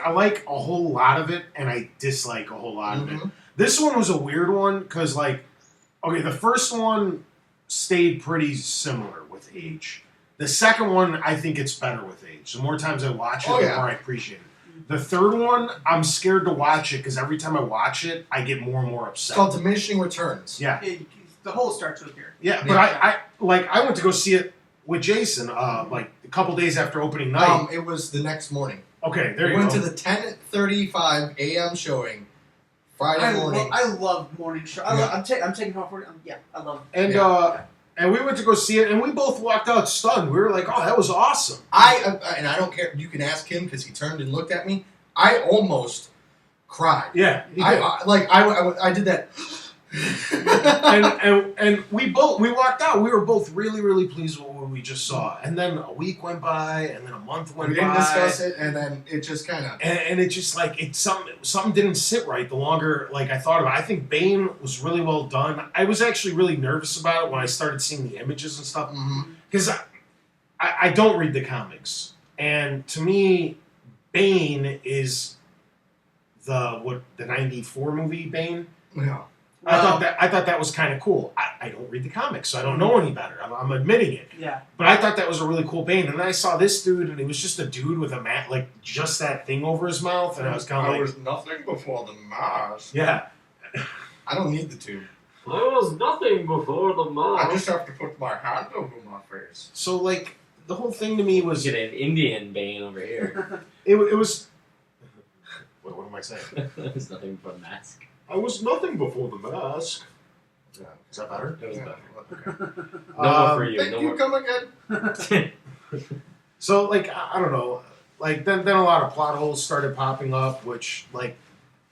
a whole lot of it, and I dislike a whole lot of it. Mhm. This one was a weird one because, like, okay, the first one stayed pretty similar with age. The second one, I think it's better with age. The more times I watch it, Oh, the yeah. more I appreciate it. The third one, I'm scared to watch it because every time I watch it, I get more and more It's upset. called diminishing returns. Yeah, The whole starts with here. yeah, but I went to go see it with Jason like a couple days after opening night. It was the next morning. Okay, there We you went go. to the 10:35 a.m. showing Friday morning. I love morning show. I'm taking off work. I love. And and we went to go see it, and we both walked out stunned. We were like, "Oh, that was awesome!" And I don't care. You can ask him because he turned and looked at me. I almost cried. Yeah, he did. I did that. and we walked out. We were both really, really pleased with what we just saw. And then a week went by, and then a month went We by. didn't discuss it, and then it just kind of. And it just like something didn't sit right. The longer like I thought about it. I think Bane was really well done. I was actually really nervous about it when I started seeing the images and stuff because I don't read the comics, and to me, Bane is the '94 movie Bane. Yeah. I thought that was kind of cool. I don't read the comics, so I don't know any better. I'm admitting it. Yeah. But I thought that was a really cool Bane. And then I saw this dude, and he was just a dude with just that thing over his mouth, and I was kind of like, was nothing before the mask. yeah. I don't need the tube. I was nothing before the I mouse. just have to put my hand over my face. So like the whole thing to me was Get an Indian Bane over here. it was. What am I saying? There's nothing but a mask. I was nothing before the mask. Yeah. Is that better? That was Yeah. better. Okay. No more for you. Thank No you. more. Come again. So like I don't know. Like then a lot of plot holes started popping up, which like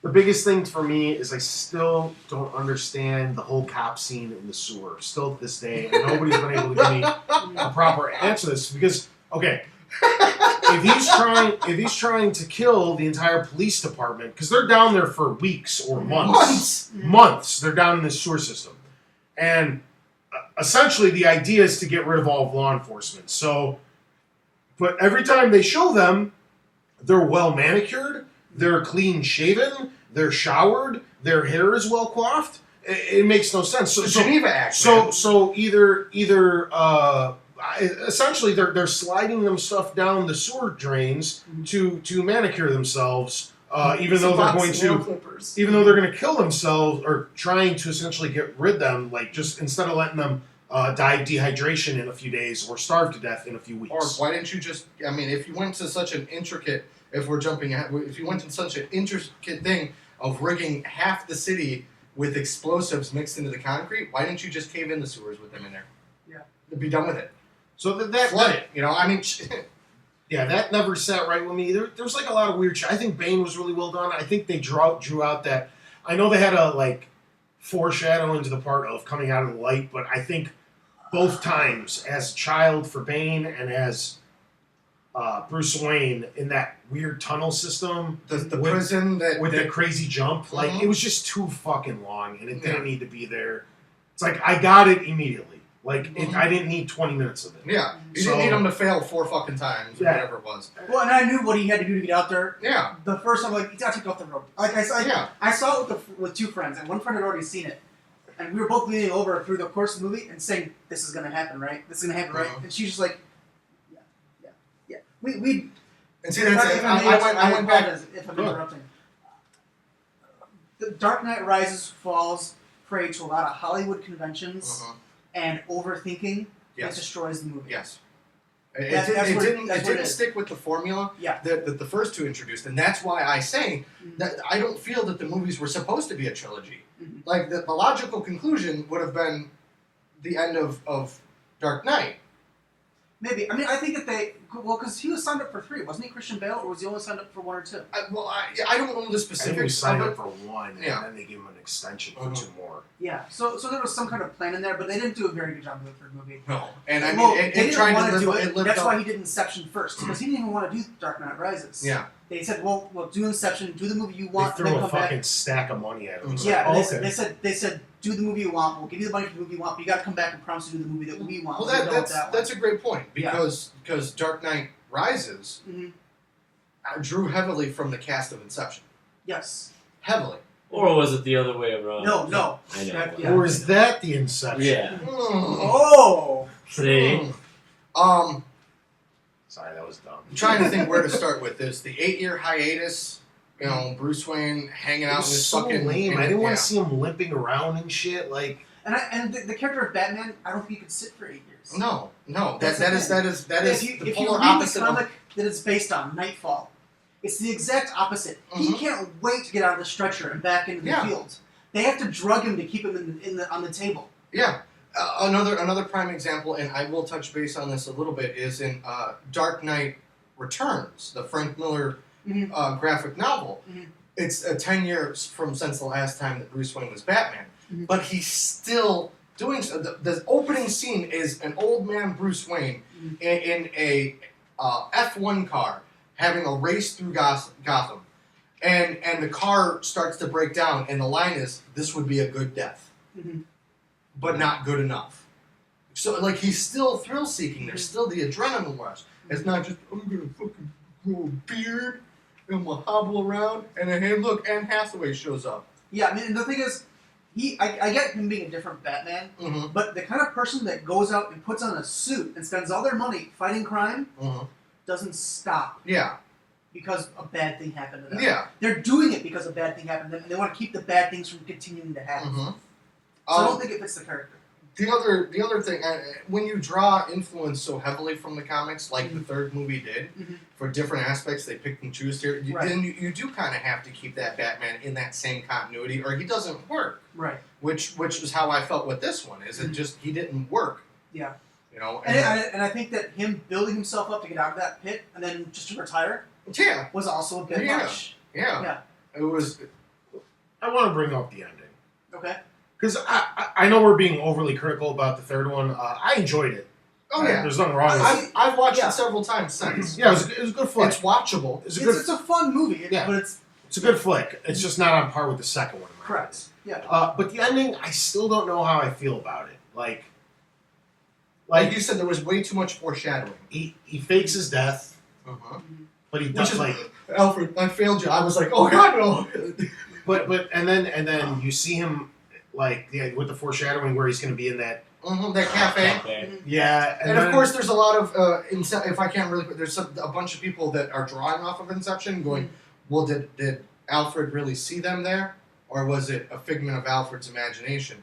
The biggest thing for me is I still don't understand the whole cop scene in the sewer. Still to this day, and nobody's been able to give me a proper answer to this because, okay, if he's trying to kill the entire police department, because they're down there for weeks or months, they're down in this sewer system, and essentially the idea is to get rid of all of law enforcement. So, but every time they show them, they're well manicured, they're clean shaven, they're showered, their hair is well coiffed. It makes no sense. So Geneva Act. So either essentially they're sliding them stuff down the sewer drains to manicure themselves, even though they're going to kill themselves or trying to essentially get rid of them, like just instead of letting them die of dehydration in a few days or starve to death in a few weeks. Or why didn't you just? I mean, if you went to such an intricate, if you went to such an intricate thing of rigging half the city with explosives mixed into the concrete, why didn't you just cave in the sewers with them in there? Yeah. Be done with it. So that Flood it. You know, I mean. Yeah, that never sat right with me. There was like a lot of weird shit. I think Bane was really well done. I think they drew out that. I know they had a like foreshadow into the part of coming out of the light, but I think both times, as a child for Bane and as Bruce Wayne in that weird tunnel system, the prison with the crazy jump, like it was just too fucking long, and it didn't need to be there. It's like I got it immediately. Like I didn't need 20 minutes of it. Yeah, you didn't need him to fail 4 fucking times or whatever it was. Well, and I knew what he had to do to get out there. Yeah. The first time, like, he's got to take off the rope. Like I saw it with 2 friends, and one friend had already seen it, and we were both leaning over through the course of the movie and saying, "This is gonna happen, right? This is gonna happen, right?" And she's just like, "Yeah." We. And see, that's it. I went back. If I'm interrupting. The Dark Knight Rises falls prey to a lot of Hollywood conventions and overthinking. Yes. That destroys the movie. Yes. It didn't stick with the formula that the first 2 introduced, and that's why I say that I don't feel that the movies were supposed to be a trilogy. Like the logical conclusion would have been the end of Dark Knight. Maybe. I mean, I think that because he was signed up for 3, wasn't he, Christian Bale, or was he only signed up for 1 or 2? I don't know the I think we specifics. signed up for 1, and then they gave him an extension for 2 more. Yeah, so there was some kind of plan in there, but they didn't do a very good job with the 3rd movie. No, and I well, mean, they didn't trying want to do live, it. lived That's up. why he did Inception first, because he didn't even want to do Dark Knight Rises. Yeah. They said, "Well, do Inception, do the movie you want, They and threw then a come fucking back." stack of money at him. Yeah, Like, they said, "Do the movie you want. We'll give you the money for the movie you want, but you got to come back and promise to do the movie that we want." Well, that's a great point because Dark Knight Rises drew heavily from the cast of Inception. Yes. Heavily. Or was it the other way around? No. I know. Or is that the Inception? Yeah. Oh. See? Sorry, that was dumb. I'm trying to think where to start with this. The 8-year hiatus, you know, Bruce Wayne hanging out in his so fucking lame. I didn't want to see him limping around and shit. Like, and the character of Batman, I don't think you could sit for 8 years. No. That is If the you polar read opposite the comic that it's based on, Nightfall, it's the exact opposite. He can't wait to get out of the stretcher and back into the field. They have to drug him to keep him on the table. Yeah. Another prime example, and I will touch base on this a little bit, is in Dark Knight Returns, the Frank Miller graphic novel. It's 10 years since the last time that Bruce Wayne was Batman, but he's still doing so. The opening scene is an old man Bruce Wayne in a F1 car having a race through Gotham, and the car starts to break down, and the line is, "This would be a good death." But not good enough. So, like, he's still thrill-seeking. There's still the adrenaline rush. It's not just, I'm going to fucking grow a beard, and I'm going to hobble around, and then, hey, look, Anne Hathaway shows up. Yeah, I mean, the thing is, I get him being a different Batman, but the kind of person that goes out and puts on a suit and spends all their money fighting crime doesn't stop. Yeah. Because a bad thing happened to them. Yeah. They're doing it because a bad thing happened to them, and they want to keep the bad things from continuing to happen. So I don't think it fits the character. The other thing, when you draw influence so heavily from the comics, like the 3rd movie did, for different aspects, they pick and choose here, then you do kind of have to keep that Batman in that same continuity, or he doesn't work. Right. Which is how I felt with this one, is it just, he didn't work. Yeah. You know? And I think that him building himself up to get out of that pit, and then just to retire, was also a bit much. Yeah. It was... I want to bring up the ending. Okay. Because I know we're being overly critical about the third one. I enjoyed it. Oh yeah, There's nothing wrong with it. I've watched Yeah. it several times since. Yeah, it was a good flick. It's watchable. It's a fun movie, Yeah. but it's It's a good flick. It's just not on par with the second one. in my correct. Yeah. opinion. But the ending, I still don't know how I feel about it. Like Like you said, there was way too much foreshadowing. he fakes his death, Uh-huh. but he Which does is like. Alfred, I failed you. I was like, oh god, no. But and then you see him like with the foreshadowing where he's going to be in that. That cafe. Okay. Yeah, And of course, there's a lot of if I can't really, there's a bunch of people that are drawing off of Inception, going, well, did Alfred really see them there, or was it a figment of Alfred's imagination?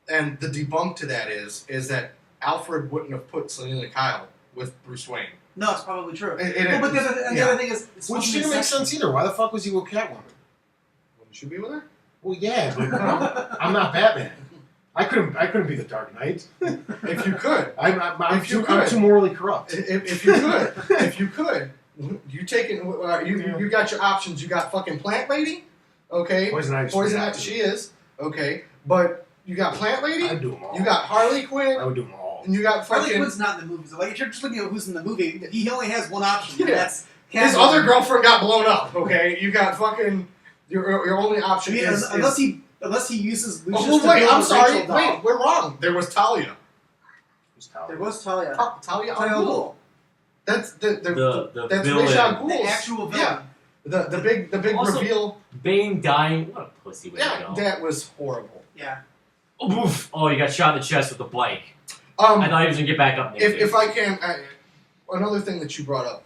And the debunk to that is that Alfred wouldn't have put Selena Kyle with Bruce Wayne. No, it's probably true. It- But the other thing is, it's which supposed to didn't make Inception. sense either. Why the fuck was he with Catwoman? Wouldn't you be with her? Well, yeah, but I'm not Batman. I couldn't be the Dark Knight. If you could, I'm If you too could. morally corrupt. if you could, you taking you got your options. You got fucking Plant Lady, okay. Poison Ivy. Poison Ivy, she is okay, but you got Plant Lady. I'd do them all. You got Harley Quinn, I would do them all. and you got Harley fucking Quinn's not in the movie. So like, if you're just looking at who's in the movie, he only has one option. Yeah. And that's his Catwoman. other girlfriend got blown up. Okay, you got fucking your only I option mean, is unless he uses Lucius Oh, to wait, build I'm a sorry. Rachel doll. Wait, we're wrong. There was Talia. Who's Talia? There was Talia. Talia Talia al al Ghul. Ghul. That's The that's villain. Ra's al The Ghul's- actual villain. Yeah, the big Also- reveal. Bane dying. What a pussy way to Yeah, go. that was horrible. Yeah. Oh, oof. Oh, you got shot in the chest with the bike. I thought he was gonna get back up. Next If I can, another thing that you brought up,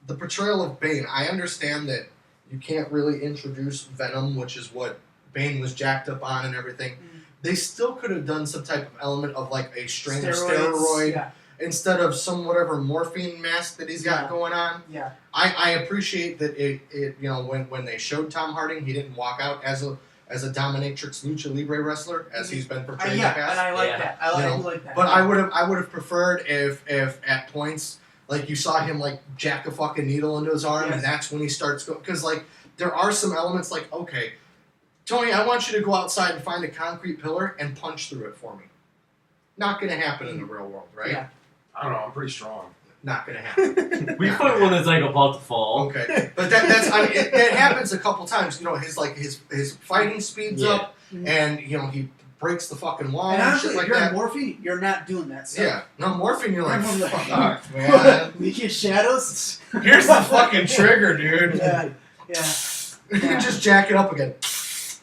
the portrayal of Bane. I understand that you can't really introduce Venom, which is what Bane was jacked up on and everything. They still could have done some type of element of like a strain of steroid Yeah. instead of some whatever morphine mask that he's got Yeah. going on. Yeah. I appreciate that it you know when they showed Tom Harding, he didn't walk out as a dominatrix lucha libre wrestler as he's been portrayed in the Yeah, past. and I like Yeah. that. I You know, like that. But I would have preferred if at points like you saw him like jack a fucking needle into his arm, Yes. and that's when he starts going, because like there are some elements like, okay, Tony, I want you to go outside and find a concrete pillar and punch through it for me. Not gonna happen in the real world, right? Yeah. I don't know. I'm pretty strong. Not gonna happen. We put one that's like about to fall. Okay, but that's I mean, that happens a couple times. You know, his fighting speeds Yeah. up, and you know he breaks the fucking wall And and, honestly, shit if like you're that. on morphine, you're not doing that stuff. Yeah, no morphine. You're like, Remember the- fuck, man. Leaky shadows. Here's the fucking trigger, dude. Yeah. Yeah. You can just jack it up again.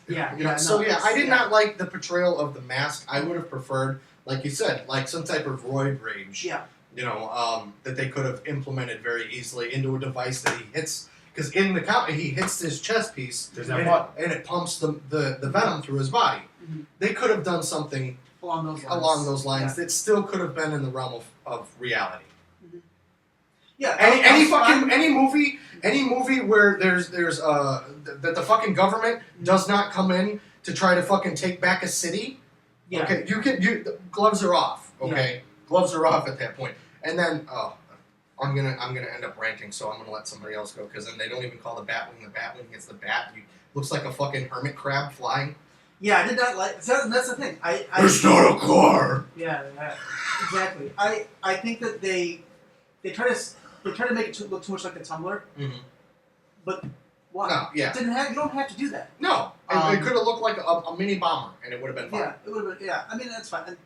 Yeah. You know, Yeah. so no, yeah, it's- I did not like the portrayal of the mask. I would have preferred, like you said, like some type of roid rage. Yeah. You know, that they could have implemented very easily into a device that he hits. Because in the comic, he hits his chest piece, There's that and, button. and it pumps the venom through his body. Mhm. They could have done something Along those lines. that still could have been in the realm of reality. Yeah. Any movie where there's that the fucking government does not come in to try to fucking take back a city. Yeah. Okay, the gloves are off. Okay, gloves are off at that point. And then I'm gonna end up ranting, so I'm gonna let somebody else go because then they don't even call the Batwing the Batwing. It's the Bat. He looks like a fucking hermit crab flying. Yeah, I did not like. That's the thing. It's not a car. Yeah, exactly. I think that they try to make it look too much like the Tumblr, Mm-hmm. but why? No, yeah. It didn't have. You don't have to do that. No, it could have looked like a mini bomber, and it would have been fine. Yeah, it would have been. Yeah, I mean that's fine. And,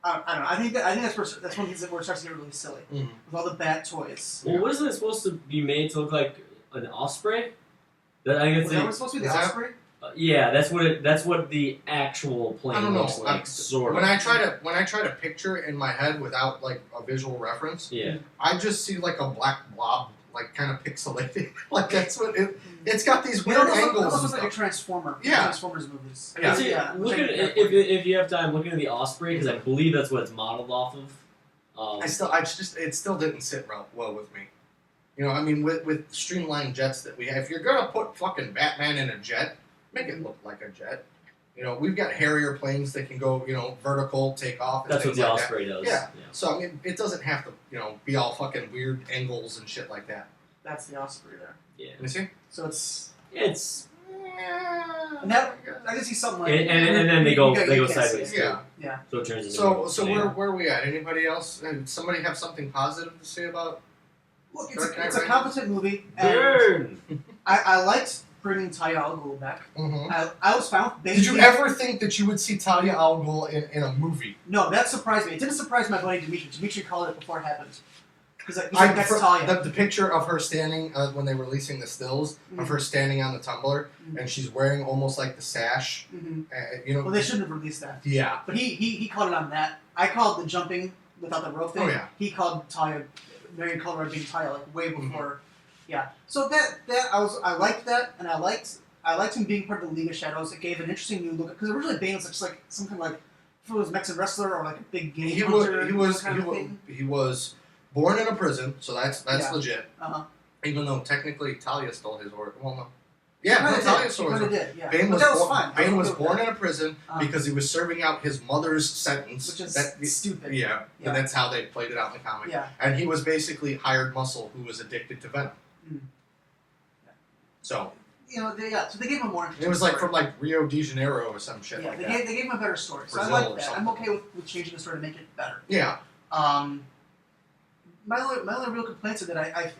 I don't know. I think that's one of the things that we're starting to get really silly Mhm. with all the bat toys. Well, wasn't it supposed to be made to look like an osprey? That I guess Was that what's supposed to be the Is that- Osprey? yeah, that's what the actual I plane don't know. looks like, sort When of. I try to picture it in my head without like a visual reference, Yeah. I just see like a black blob, like kind of pixelated. Like that's what it's got these It weird almost angles and looks like a stuff. Transformer. Yeah. Transformers movies. Yeah. See, look which I at think if you have time, look into the osprey because I believe that's what it's modeled off of. It still didn't sit well with me. You know, I mean, with streamlined jets that we have, if you're gonna put fucking Batman in a jet, make it look like a jet. You know, we've got Harrier planes that can go, you know, vertical, take off. And That's what things the like osprey does. Yeah. So I mean, it doesn't have to, you know, be all fucking weird angles and shit like that. That's the Osprey there. Yeah. You see? So it's It's And that I can see something like And then they go you can't sideways. see it. Yeah. Yeah. So it turns into So where are we at? Anybody else? Somebody have something positive to say about? Look, Dark Knight it's a Rises? competent movie, and Burn! I liked bringing Talia al Ghul back. Mm-hmm. I was found. Did you ever think that you would see Talia al Ghul in a movie? No, that surprised me. It didn't surprise my buddy Dimitri. Dimitri called it before it happened. He's like, that's Talia. The picture of her standing when they were releasing the stills of her standing on the tumbler, and she's wearing almost like the sash. Mm-hmm. Well, they shouldn't have released that. Yeah. But he called it on that. I called the jumping without the rope thing. Oh yeah. He called Talia, Marion Colorado being Talia, like way before. Yeah. So I liked that, and I liked him being part of the League of Shadows. It gave an interesting new look because originally Bane was just like some kind of like if it was a Mexican wrestler or like a big game hunter. He was born in a prison, so that's legit. Uh-huh. Even though technically Talia stole his origin. Well, no. Yeah, no, Talia stole his origin. Did, yeah. Bane but was, that was fine. Bane was okay with born that. in a prison because he was serving out his mother's sentence. Which is stupid. Yeah, Yeah. and that's how they played it out in the comic. Yeah. And he was basically hired muscle who was addicted to venom. Mm. So So they gave him a more interesting it was like story. from like Rio de Janeiro or some shit Yeah, like they that. gave him a better story. So I Brazil like or that. I'm something. okay with changing the story to make it better. Yeah. My only real complaints are that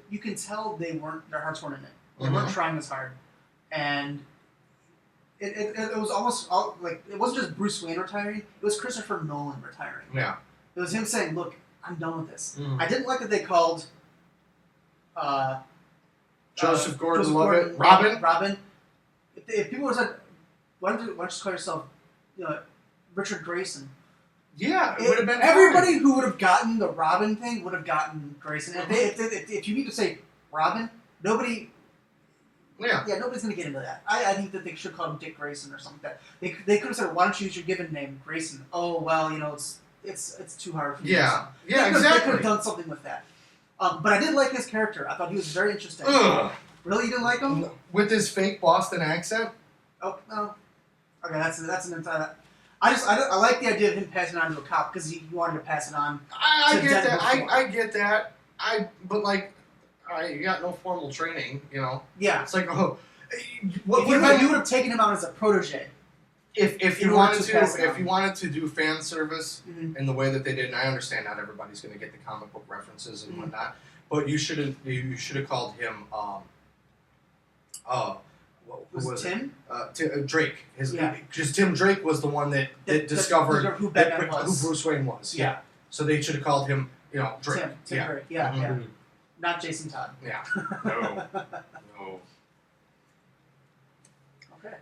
you can tell their hearts weren't in it. They Mhm. weren't trying as hard, and it was almost like it wasn't just Bruce Wayne retiring. It was Christopher Nolan retiring. Yeah. It was him saying, "Look, I'm done with this." Mhm. I didn't like that they called Joseph Gordon-Levitt, Robin. Robin. If people would have said, "Why don't you just call yourself, Richard Grayson?" Yeah, it would have been everybody who would have gotten the Robin thing would have gotten Grayson. If you need to say Robin, nobody. Yeah. Yeah, nobody's gonna get into that. I think that they should call him Dick Grayson or something like that. They could have said, "Why don't you use your given name, Grayson?" Oh well, it's too hard for you. Yeah. Yeah, They exactly. could have done something with that. But I did like his character. I thought he was very interesting. Ugh. Really, you didn't like him? With his fake Boston accent? Oh no. Okay, that's an entire. I like the idea of him passing it on to a cop because he wanted to pass it on. I To get dead that. before. I get that. You got no formal training, Yeah. It's like, oh, You would have taken him out as a protege. if in you order wanted to pass it if on. you wanted to do fan service Mhm. in the way that they did, and I understand not everybody's going to get the comic book references and Mhm. whatnot, but you should have called him who was Tim? Drake. Yeah. Because Tim Drake was the one that discovered who Batman was. who Bruce Wayne was. Yeah. So they should have called him, Drake. Tim yeah. Drake. Yeah, Mhm. yeah. Not Jason Todd. Yeah. No. No. Okay.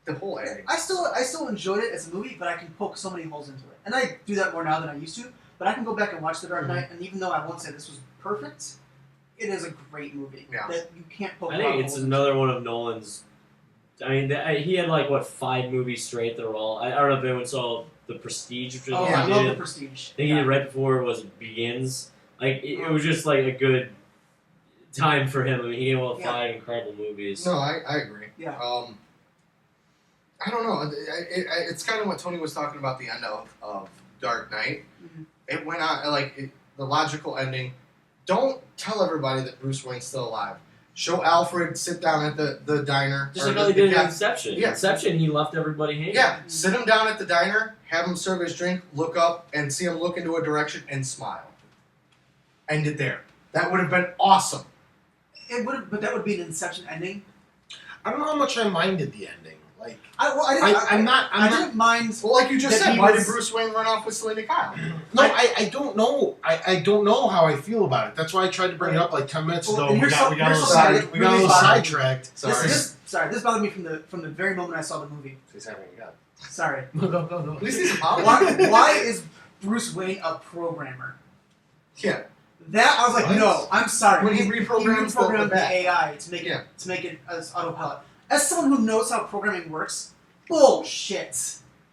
The whole ending. I still enjoyed it as a movie, but I can poke so many holes into it. And I do that more now than I used to. But I can go back and watch The Dark Knight, and even though I won't say this was perfect, it is a great movie. Yeah. That you can't poke I a lot think of it's holes another one of Nolan's. I mean, he had 5 movies straight. They're all. I don't know if anyone saw The Prestige, which is into. Oh, the one I he love did. The Prestige. I think he did right before was Begins. It was just a good time for him. I mean, he gave all 5 incredible movies. No, I agree. Yeah. I don't know. It's kind of what Tony was talking about the end of Dark Knight. Mhm. It went on the logical ending. Don't tell everybody that Bruce Wayne's still alive. Show Alfred sit down at the diner. Just or like how they did in caf- Inception. Yeah. Inception, he left everybody hanging. Yeah, sit him down at the diner, have him serve his drink, look up, and see him look into a direction and smile. End it there. That would have been awesome. It would have, but that would be an Inception ending. I don't know how much I minded the ending. I didn't mind. Well, like you just That said, he why was- did Bruce Wayne run off with Selena Kyle? No, I don't know. I don't know how I feel about it. That's why I tried to bring it up 10 minutes Well, ago. and We here's got a something little that we got a really little bothered me. sidetracked. Sorry. This bothered me from the very moment I saw the movie. Sorry. At least he's apologizing. Why is Bruce Wayne a programmer? Yeah. That I was like, What? no, I'm sorry. When he reprograms the bat. AI to make it as autopilot. As someone who knows how programming works, bullshit.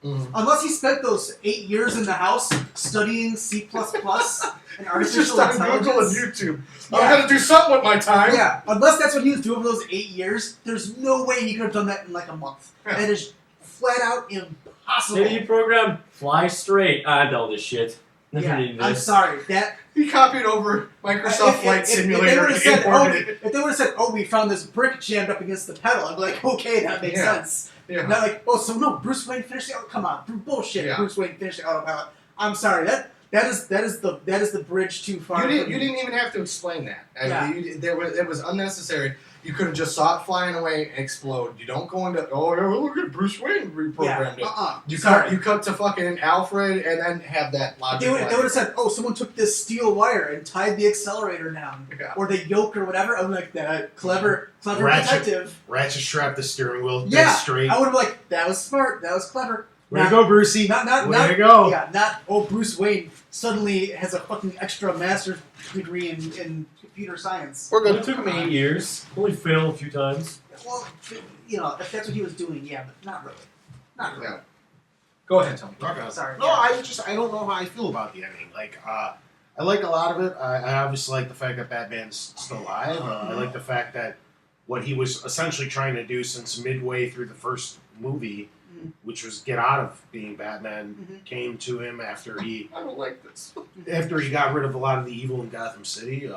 Mhm. Unless he spent those 8 years in the house studying C++ and He's artificial just on Google and intelligence. YouTube. Yeah. I'm gonna do something with my time. Yeah, unless that's what he was doing for those 8 years, there's no way he could have done that in a month. Yeah. That is flat out impossible. Maybe you program fly straight. I know this shit. Yeah, I'm sorry. That He copied over Microsoft Flight Simulator and imported it. if they would have said, "Oh, we found this brick jammed up against the pedal," I'd be like, "Okay, that makes sense." Yeah. Not like, "Oh, so no, Bruce Wayne finished the come on, bullshit." Yeah. Bruce Wayne finished the autopilot. I'm sorry. That is the bridge too far. You didn't even have to explain that. It was unnecessary. You could have just saw it flying away and explode. You don't go into look at Bruce Wayne reprogrammed it. You cut to fucking Alfred and then have that logic. They would have said, "Oh, someone took this steel wire and tied the accelerator down, or the yoke or whatever." I'm like, that clever detective. Ratchet strapped the steering wheel dead Yeah, straight. I would have like, that was smart. That was clever. Way to go, Brucey. Way to go. Yeah, not Bruce Wayne suddenly has a fucking extra master's degree in computer science. We're good. It took me 8 years. Only failed a few times. Well, if that's what he was doing, yeah, but not really. Not really. Yeah. Go ahead, Tony. Sorry. No, yeah. I don't know how I feel about the ending. Like, I like a lot of it. I obviously like the fact that Batman's still alive. I like the fact that what he was essentially trying to do since midway through the first movie, which was get out of being Batman, came to him after he I don't like this. after he got rid of a lot of the evil in Gotham City.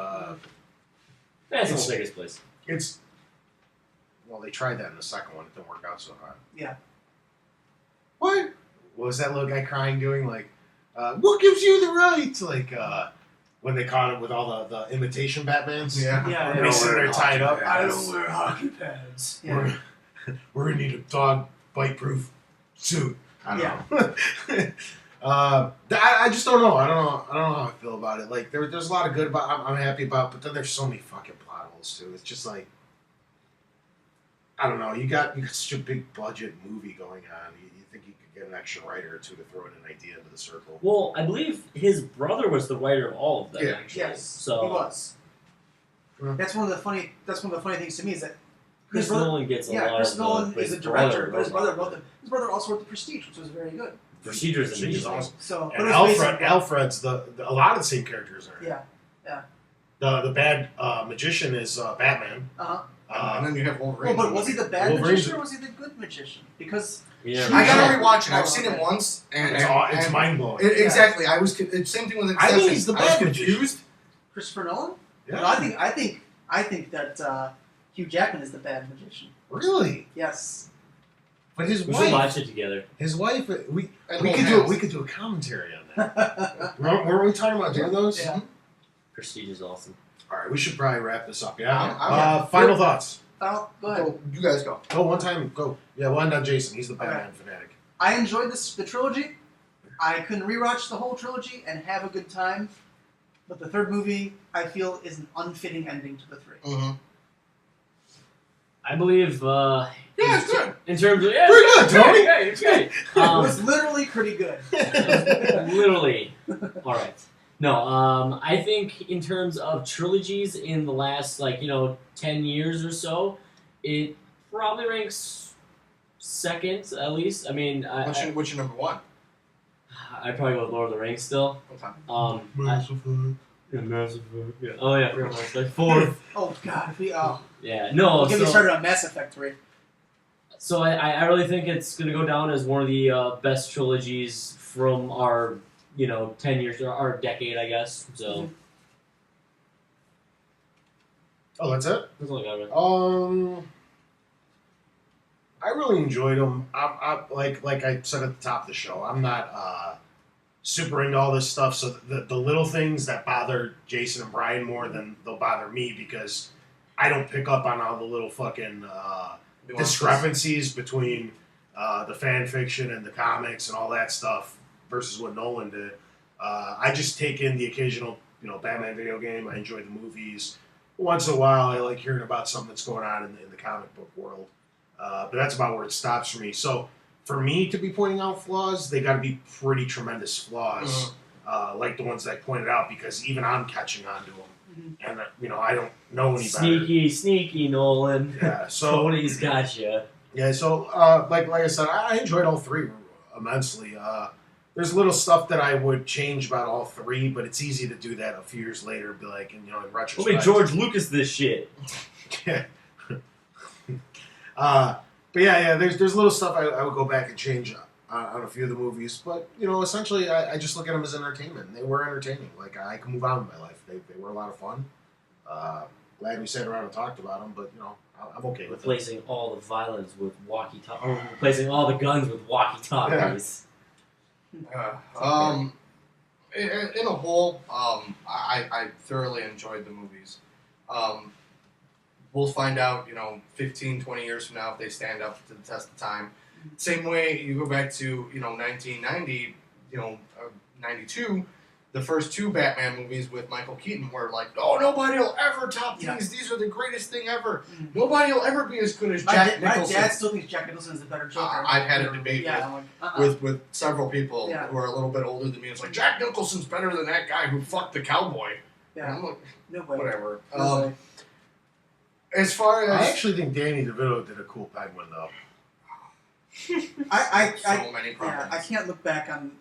That's the biggest place. It's well, they tried that in the second one. It didn't work out so hot. Yeah. What was that little guy crying doing? Like, what gives you the right? Like, when they caught him with all the imitation Batmans. Yeah. Yeah. And he's sitting there tied up. I don't wear hockey pads. Yeah. We're in need of dog bite-proof suit. I don't know. I just don't know. I don't know how I feel about it. Like there's a lot of good about. I'm happy about, but then there's so many fucking plot holes too. It's just like I don't know. You got such a big budget movie going on. You think you could get an extra writer or two to throw in an idea into the circle? Well, I believe his brother was the writer of all of them. Yeah. Actually. Yes. So He was. Yeah. That's one of the funny things to me is that Chris Nolan gets a lot Chris of Nolan the, is a director, but his brother wrote them. His brother also wrote The Prestige, which was very good. Procedures and Procedures amazing. awesome. So, but And it was based on- Alfred's a lot of the same characters are. Yeah. The bad magician is Batman. And then you have Wolverine. Well, but was he the bad Wolverine's magician or was he the good magician? Because Yeah. I gotta rewatch it. Oh, I've seen it okay. once, and It's mind blowing. Exactly. I was same thing with Inception. I think he's the I was bad confused. Christopher Nolan? Yeah. No, I think that Hugh Jackman is the bad magician. Really? Yes. But his We should wife, watch it together. we And could Lil do it. Nas. We could do a commentary on that. Weren't we talking about doing those? Yeah. Prestige is awesome. All right, we should probably wrap this up. Yeah. I'm Final thoughts. Go ahead. Go, you guys go. Go one time. Go. Yeah, we'll end on Jason. He's the Batman fanatic. I enjoyed the trilogy. I couldn't rewatch the whole trilogy and have a good time. But the third movie, I feel, is an unfitting ending to the three. Mm-hmm. I believe. Yeah, it's good. In terms of Pretty good, Tony. It's great. It was literally pretty good. Literally. All right. No, I think in terms of trilogies in the last 10 years or so, it probably ranks second at least. I mean, What's your number one? I'd probably go with Lord of the Rings still. Okay. Yeah. Oh yeah, I forgot about that. Fourth. Oh God, Yeah. No. get me so- started on Mass Effect 3. So I really think it's going to go down as one of the best trilogies from our 10 years or our decade, I guess. So Oh, that's it. that's all I got. Right. I really enjoyed them. I like I said at the top of the show. I'm not super into all this stuff. So the little things that bother Jason and Bryan more than they'll bother me because I don't pick up on all the little fucking discrepancies between the fan fiction and the comics and all that stuff versus what Nolan did. I just take in the occasional, Batman video game. I enjoy the movies. Once in a while, I like hearing about something that's going on in the comic book world. But that's about where it stops for me. So for me to be pointing out flaws, they got to be pretty tremendous flaws, like the ones that I pointed out, because even I'm catching on to them. And, I don't know any better. Sneaky Nolan. Yeah, so Tony's got you. Yeah, so like I said, I enjoyed all three immensely. There's little stuff that I would change about all three, but it's easy to do that a few years later and be like, in retrospect. Let me George Lucas this shit. Yeah. But yeah, there's little stuff I would go back and change. on a few of the movies, but essentially, I just look at them as entertainment. And they were entertaining. Like I can move on with my life. They were a lot of fun. Glad we sat around and talked about them, but I'm okay with it. Replacing all the violence with walkie-talkies. Replacing all the guns with walkie-talkies. In a whole, I thoroughly enjoyed the movies. We'll find out, 15, 20 years from now if they stand up to the test of time. Same way you go back to, 1990, 92, the first two Batman movies with Michael Keaton were like, oh, nobody will ever top these. Yeah. These are the greatest thing ever. Nobody will ever be as good as My Jack Nicholson. dad still thinks Jack Nicholson is the better Joker. I've had a debate Yeah, I'm like, with several people Yeah. who are a little bit older than me. It's like, Jack Nicholson's better than that guy who fucked the cowboy. Yeah. And I'm like, no way. whatever. No way. As far as... I actually think Danny DeVito did a cool Penguin, though. so many problems. Yeah, I can't look back on.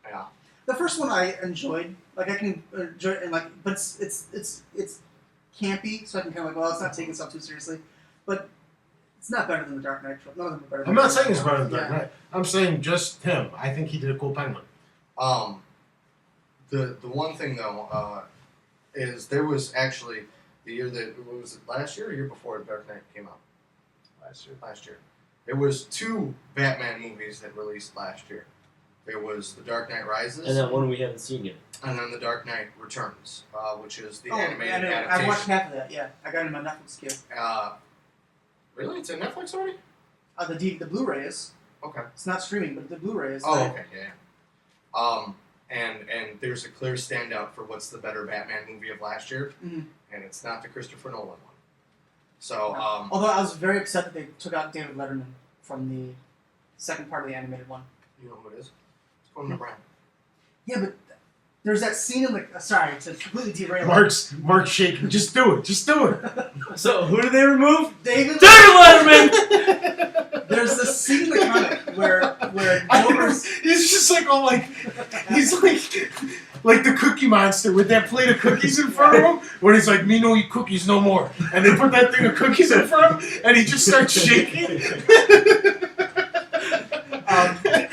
Yeah. The first one I enjoyed. Like I can enjoy it, and like, but it's campy, so I can kind of like, well, it's not taking itself too seriously, but it's not better than the Dark Knight. None of them are better. I'm not saying it's better than Yeah. Dark Knight. I'm saying just him. I think he did a cool Penguin. The one thing though is there was actually the year that was it last year or year before Dark Knight came out? Last year. There was two Batman movies that released last year. There was The Dark Knight Rises, And that one we haven't seen yet. and then The Dark Knight Returns, which is the Oh, animated yeah, no, adaptation. I watched half of that. Yeah, I got it in my Netflix queue. Really? It's on Netflix already? The Blu-ray is. Okay. It's not streaming, but the Blu-ray is. Oh, okay, yeah. And there's a clear standout for what's the better Batman movie of last year, Mhm. and it's not the Christopher Nolan one. So, Although I was very upset that they took out David Letterman from the second part of the animated one. you know who it is? It's going to Bryan. Yeah, but there's that scene in the. Sorry, to completely derail. Mark's shaking. Just do it. Just do it. So, who did they remove? David. David Letterman! There's this scene in the comic where Joker's. He's just like all like, he's like the Cookie Monster with that plate of cookies in front of him, where he's like, me no eat cookies no more, and they put that thing of cookies in front of him, and he just starts shaking.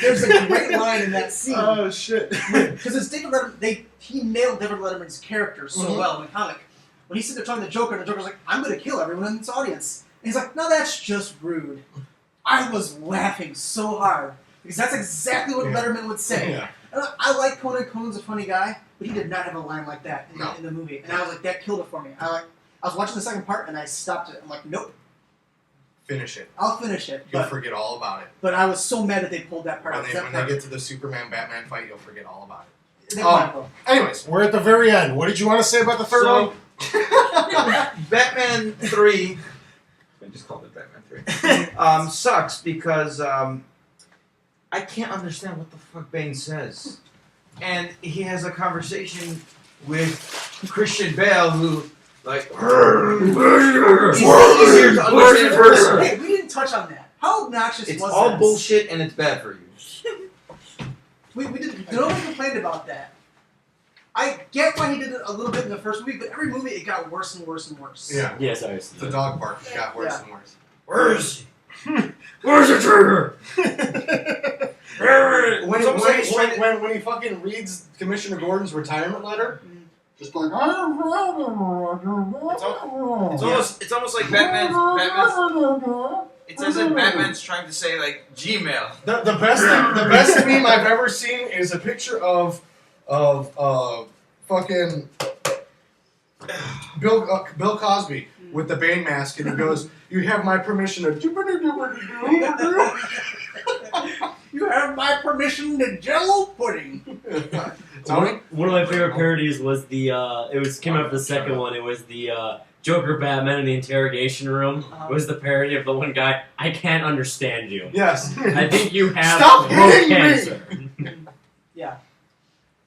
There's a great line in that scene. Oh shit! Because it's David Letterman. He nailed David Letterman's character so well in the comic. When he's sitting there talking to the Joker, and the Joker's like, I'm going to kill everyone in this audience. And he's like, no, that's just rude. I was laughing so hard. Because that's exactly what Letterman would say. Yeah. And I like Conan. Conan's a funny guy, but he did not have a line like that in, No. in the movie. And I was like, that killed it for me. I was watching the second part, and I stopped it. I'm like, nope, Finish it. I'll finish it. You'll But, forget all about it. but I was so mad that they pulled that part out. When they get to the Superman-Batman fight, you'll forget all about it. They might, though. Anyways. We're at the very end. What did you want to say about the third one? Batman 3, I just called it Batman 3, sucks because I can't understand what the fuck Bane says. And he has a conversation with Christian Bale who, like, it's easier to understand. Hey, we didn't touch on that. How obnoxious It's was all that? bullshit and it's bad for you. We didn't. Nobody complained about that. I get why he did it a little bit in the first movie, but every movie it got worse and worse and worse. Yeah. Yes, I The dog bark got worse and worse. Where is he? Where's the trigger? When he fucking reads Commissioner Gordon's retirement letter, just like, It's almost like Batman's. It's as if Batman's trying to say like Gmail. the best meme I've ever seen is a picture of fucking Bill Cosby with the Bane mask, and he goes, "You have my permission to." You have my permission to Jello pudding. Tony? One of my favorite parodies was the came out the second one. It was the Joker Batman in the interrogation room. It was the parody of the one guy. I can't understand you. Yes. I think you have Stop throat hitting me! cancer. Yeah.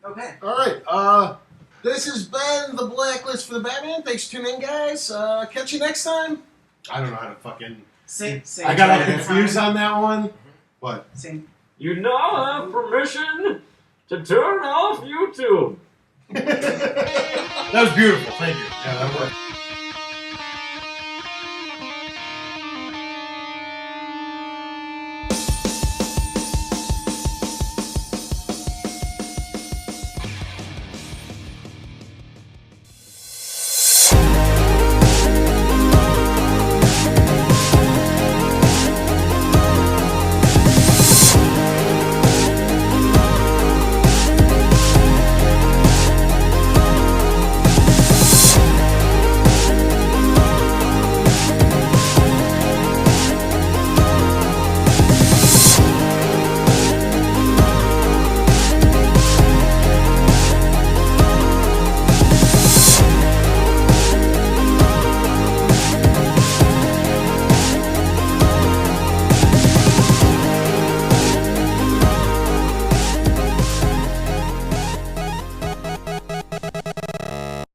Okay. All right. This has been the Blacklist for the Batman. Thanks for tuning in, guys. Catch you next time. I don't know how to fucking. Same. I got all confused on that one. What? Same. You now have permission to turn off YouTube. That was beautiful. Thank you. Yeah, that worked.